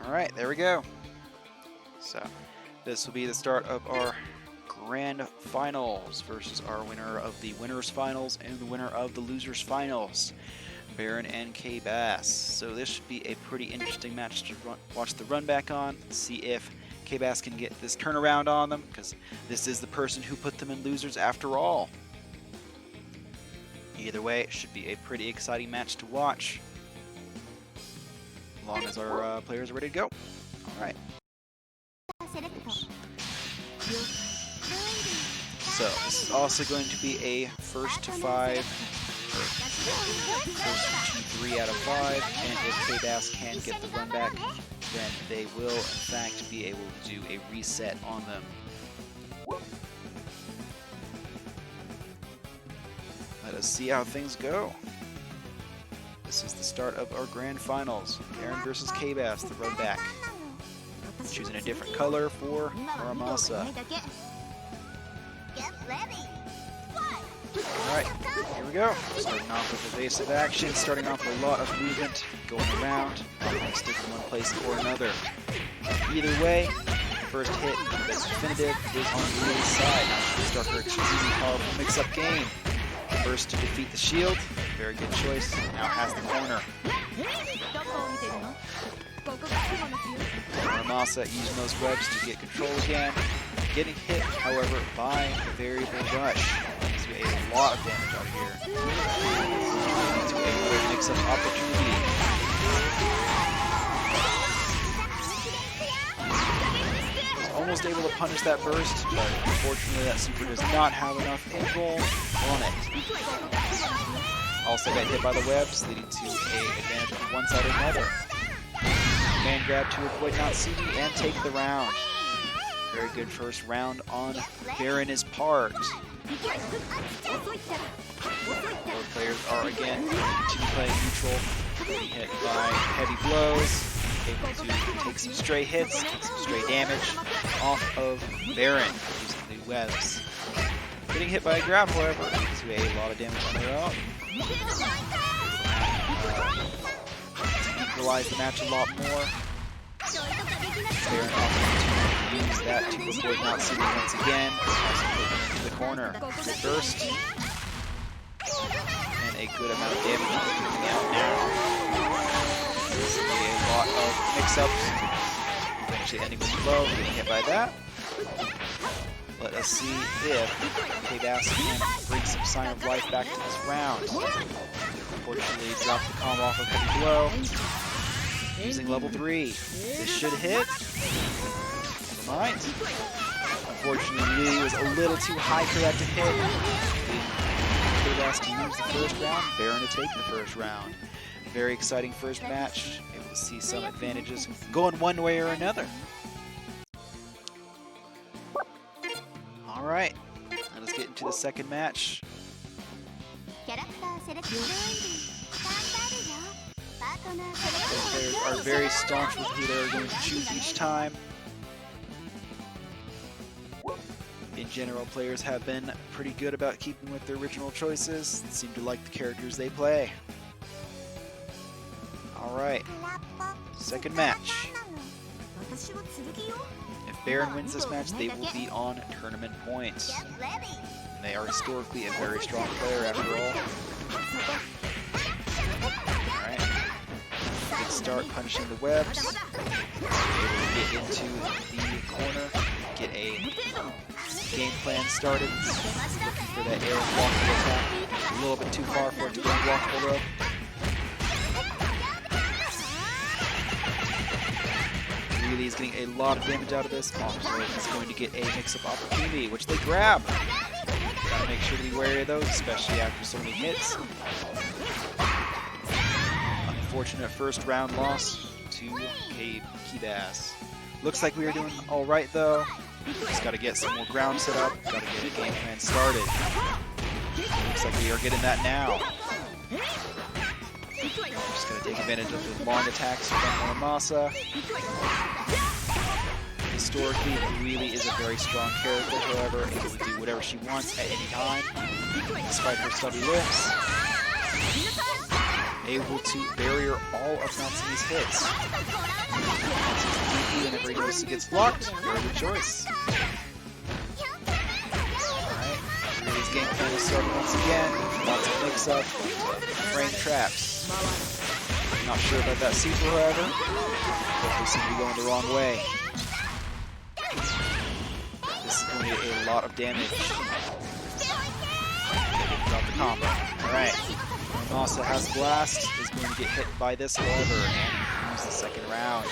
Alright, there we go. So, this will be the start of our grand finals versus our winner of the winners finals and the winner of the losers finals, Baron and Keobas. So this should be a pretty interesting match to watch the run back on, see if Keobas can get this turnaround on them, because this is the person who put them in losers after all. Either way, it should be a pretty exciting match to watch. As long as our players are ready to go. Alright. So, this is also going to be a first to 5, or first to 3 out of 5, and if Keobas can get the run back, then they will in fact be able to do a reset on them. Let us see how things go. This is the start of our grand finals. Baron versus Keobas, the run back. Choosing a different color for Muramasa. Alright, here we go. Starting off with evasive action, starting off with a lot of movement, going around, stick in one place or another. Either way, first hit that's definitive is on the Lily's side. Start her extremely powerful mix-up game. First to defeat the shield, very good choice, now has the corner. Muramasa using those webs to get control again. Getting hit, however, by the variable rush. Gives you a lot of damage out here. Into a good mix-up opportunity. Was almost able to punish that burst, but unfortunately that super does not have enough control on it. Also got hit by the webs, leading to a advantage on one side or another. Man grab to avoid not seeing and take the round. Very good first round on Baron's part. Both players are again to play neutral, getting hit by heavy blows, able to take some stray hits, take some stray damage off of Baron using the webs. Getting hit by a grab, however, leads to a lot of damage on their own. To equalize the match a lot more. Baron opting to use that to avoid not seeing once again. Also putting into the corner. Good burst. And a good amount of damage coming out now. This will be a lot of mix-ups. Eventually ending with a blow, getting hit by that. Let us see if Keobas can bring some sign of life back to this round. Unfortunately, dropped the combo off of heavy blow. Using level 3. This should hit. Never mind. Unfortunately, it was a little too high for that to hit. Keobas to lose the first round, Baron to take the first round. Very exciting first match. Able to see some advantages going one way or another. Alright, let us get into the second match. Both players are very staunch with who they're going to choose each time. In general, players have been pretty good about keeping with their original choices and seem to like the characters they play. Alright, second match. If Baron wins this match, they will be on tournament points. And they are historically a very strong player after all. Alright. Good start punishing the webs. Able to get into the corner, get a game plan started. Looking for that air blockable attack. A little bit too far for it to go unblockable though. really is getting a lot of damage out of this. Also, is going to get a mix-up opportunity, which they grab. Gotta make sure to be wary of those, especially after so many hits. Unfortunate first round loss to Keobas. Looks like we are doing all right though. Just gotta get some more ground set up. Gotta get a game plan started. Looks like we are getting that now. Just gotta take advantage of the long attacks from Muramasa. Historically, it really is a very strong character, however, able to do whatever she wants at any time, despite her stubby lips. Able to barrier all of Natsumi's hits. Whenever he goes, he gets blocked. Very good choice. Alright, Rui's game plan is started once again. Lots of mix-up, frame traps. Not sure about that super, however. Hopefully seem to be going the wrong way. This is going to do a lot of damage. Drop the combo. Alright. Muramasa has Blast, is going to get hit by this, however, and lose the second round.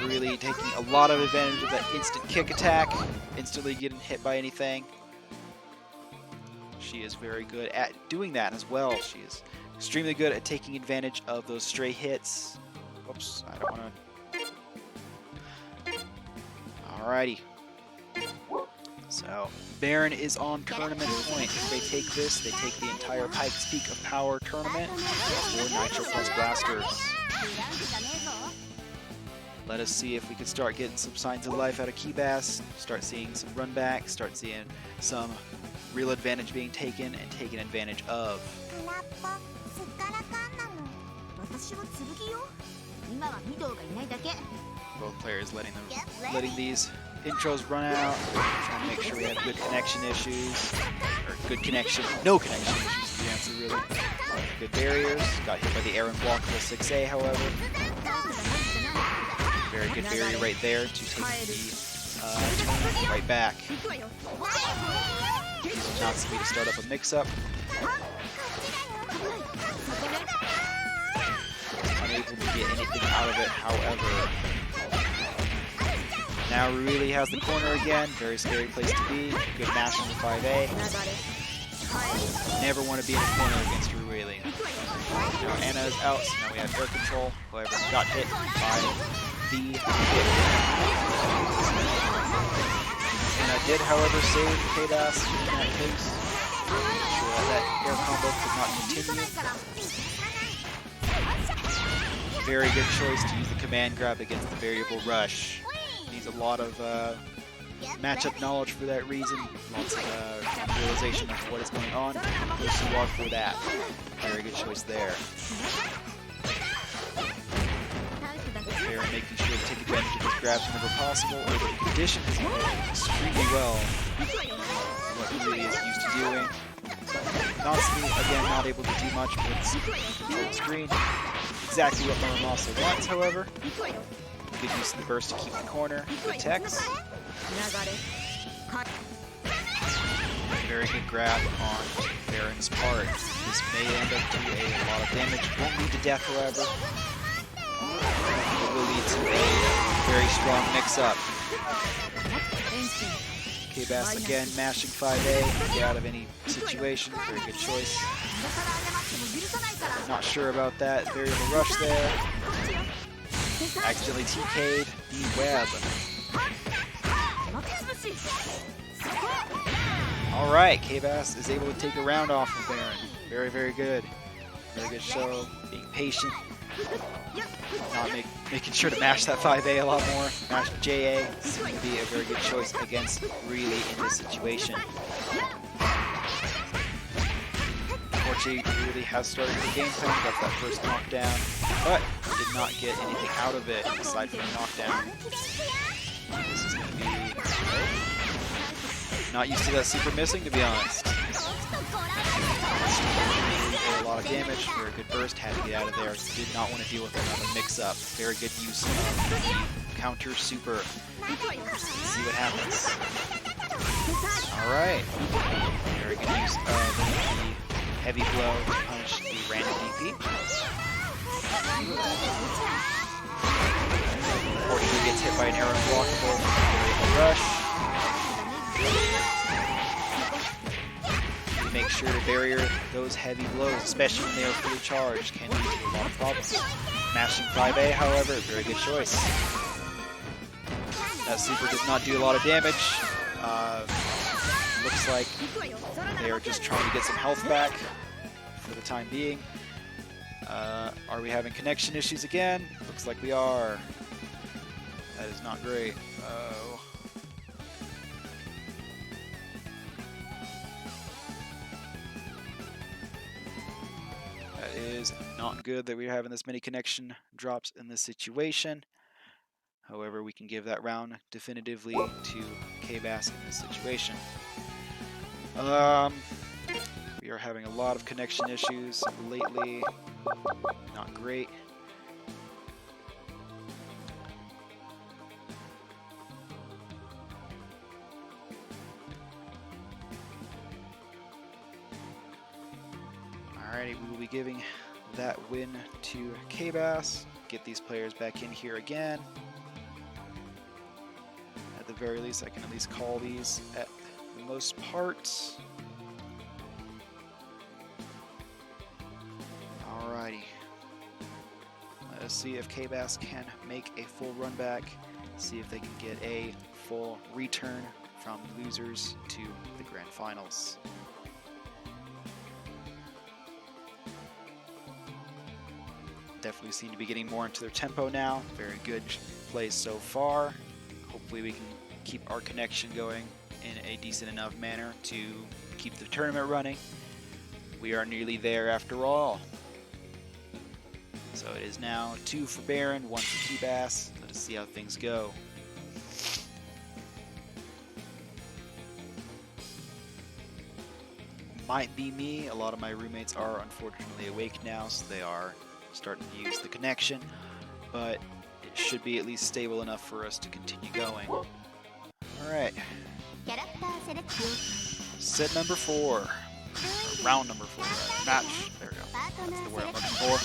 Really taking a lot of advantage of that instant kick attack, instantly getting hit by anything. She is very good at doing that as well. She is extremely good at taking advantage of those stray hits. Oops, I don't want to. Alrighty. So, Baron is on tournament point. If they take this, they take the entire Pikes Peak of Power tournament for Nitroplus Blasterz. Let us see if we can start getting some signs of life out of Keobas, start seeing some run back, start seeing some real advantage being taken and taken advantage of. Both players letting these intros run out, trying to make sure we have good connection issues, or good connection, no connection issues is the answer really. Good barriers, got hit by the air unblockable 6A however. Very good barrier right there to take the turn right back. Natsumi to start up a mix-up. Unable to get anything out of it, however. Now really has the corner again. Very scary place to be. Good mash on the 5A. Never want to be in a corner against Ruili. Now Anna is out, so now we have air control. However, got hit by the hit. Anna did, however, save Keobas in that case. Sure that air combo could not continue. Very good choice to use the command grab against the variable rush. Needs a lot of matchup knowledge for that reason, lots of realization of what is going on. Goes to war for that. Very good choice there. They're making sure to take advantage of his grabs whenever possible, or the condition is extremely well what he really is used to doing. Natsumi, again, not able to do much with control the screen. Exactly what Muramasa wants, however. Good use of the burst to keep the corner. Good techs. Very good grab on Baron's part. This may end up doing a lot of damage. Won't lead to death, however. It will lead to a very strong mix-up. Keobas again mashing 5A to get out of any situation. Very good choice. Not sure about that variable rush there. Accidentally TK'd the web. Alright, Keobas is able to take a round off of Baron. Very, very good. Very good show. Being patient. Not making sure to mash that 5A a lot more. Mash JA seems to be a very good choice against really in this situation. Unfortunately, really has started the game plan, got that first knockdown, but did not get anything out of it aside from the knockdown. This is going to be not used to that super missing, to be honest. A lot of damage, very good burst, had to get out of there. Did not want to deal with another mix-up. Very good use of the counter super. Let's see what happens. Alright. Very good use of the heavy blow to punish the random DP. gets hit by an arrow blockable. Very good rush. Make sure to barrier those heavy blows, especially when they are fully charged. Can lead to a lot of problems. Mashing 5A, however, very good choice. That super does not do a lot of damage. Looks like they are just trying to get some health back for the time being. Are we having connection issues again? Looks like we are. That is not great. Oh. That is not good that we're having this many connection drops in this situation. However, we can give that round definitively to Keobas in this situation. We are having a lot of connection issues lately. Not great. Alrighty, we will be giving that win to Keobas. Get these players back in here again. At the very least, I can at least call these at the most part. Alrighty. Let us see if Keobas can make a full run back. See if they can get a full return from losers to the grand finals. Definitely seem to be getting more into their tempo now. Very good play so far. Hopefully we can keep our connection going in a decent enough manner to keep the tournament running. We are nearly there after all. So it is now 2 for Baron, 1 for Keobas. Let us see how things go. Might be me. A lot of my roommates are unfortunately awake now, so they are starting to use the connection, but it should be at least stable enough for us to continue going. Alright. Set number 4. Or round number 4. Match. There we go. That's the word I'm looking for.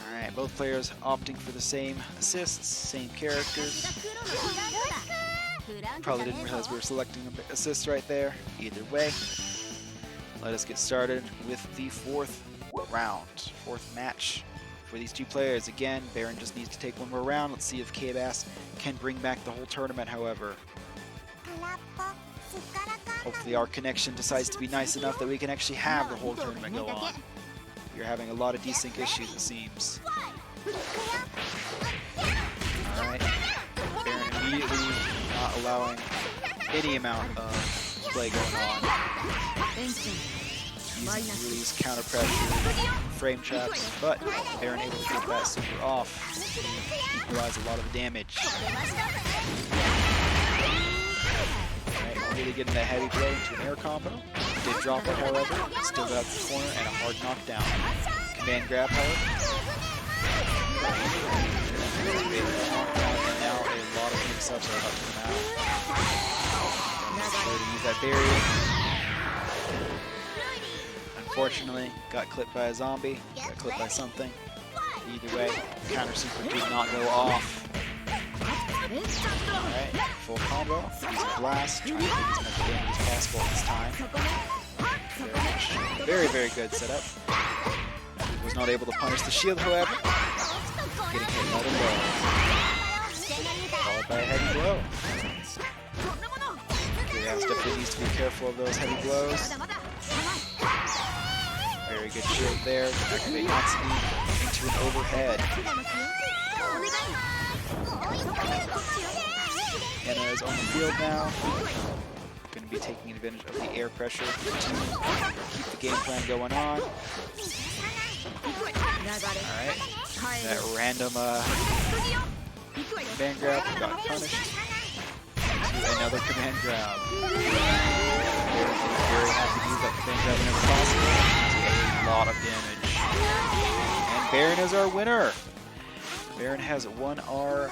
Alright, both players opting for the same assists, same characters. Probably didn't realize we were selecting assists right there. Either way, let us get started with the 4th round, 4th match for these two players. Again, Baron just needs to take one more round. Let's see if Keobas can bring back the whole tournament, however. Hopefully our connection decides to be nice enough that we can actually have the whole tournament go on. We're having a lot of desync issues, it seems. Alright. Baron immediately not allowing any amount of play going on. Using release, counter pressure, frame traps, but Baron able to get that super off. Equalize a lot of the damage. Alright, really getting that heavy blow into an air combo. Did drop it, however. Still got the corner and a hard knockdown. Command grab, however. And now a lot of mix-ups are about to come out. Try to use that barrier. Unfortunately, got clipped by a zombie. Got clipped by something. Either way, counter super did not go off. Alright, full combo. Use a blast. Trying to take as much damage as possible this time. Very, very good setup. Was not able to punish the shield, however. Getting hit by the blow. Followed by a heavy blow. Keobas definitely needs to be careful of those heavy blows. Very good shield there to activate Natsumi into an overhead. Anna is on the field now. Going to be taking advantage of the air pressure to keep the game plan going on. Alright. That random command grab got punished. To another command grab. Very happy to use that command grab whenever possible. A lot of damage. And Baron is our winner. Baron has won our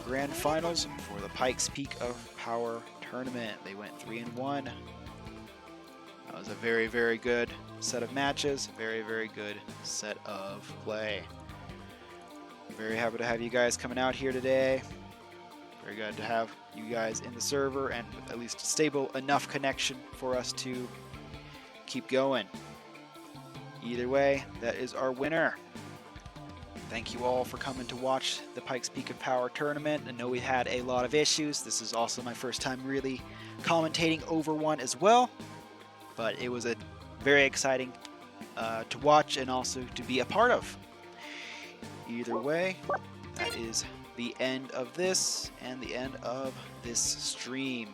grand finals for the Pikes Peak of Power tournament. They went 3-1. That was a very, very good set of matches. Very, very good set of play. Very happy to have you guys coming out here today. Very good to have you guys in the server and with at least a stable enough connection for us to keep going. Either way, that is our winner. Thank you all for coming to watch the Pikes Peak of Power tournament. I know we had a lot of issues. This is also my first time really commentating over one as well, but it was a very exciting to watch and also to be a part of. Either way, that is the end of this and the end of this stream.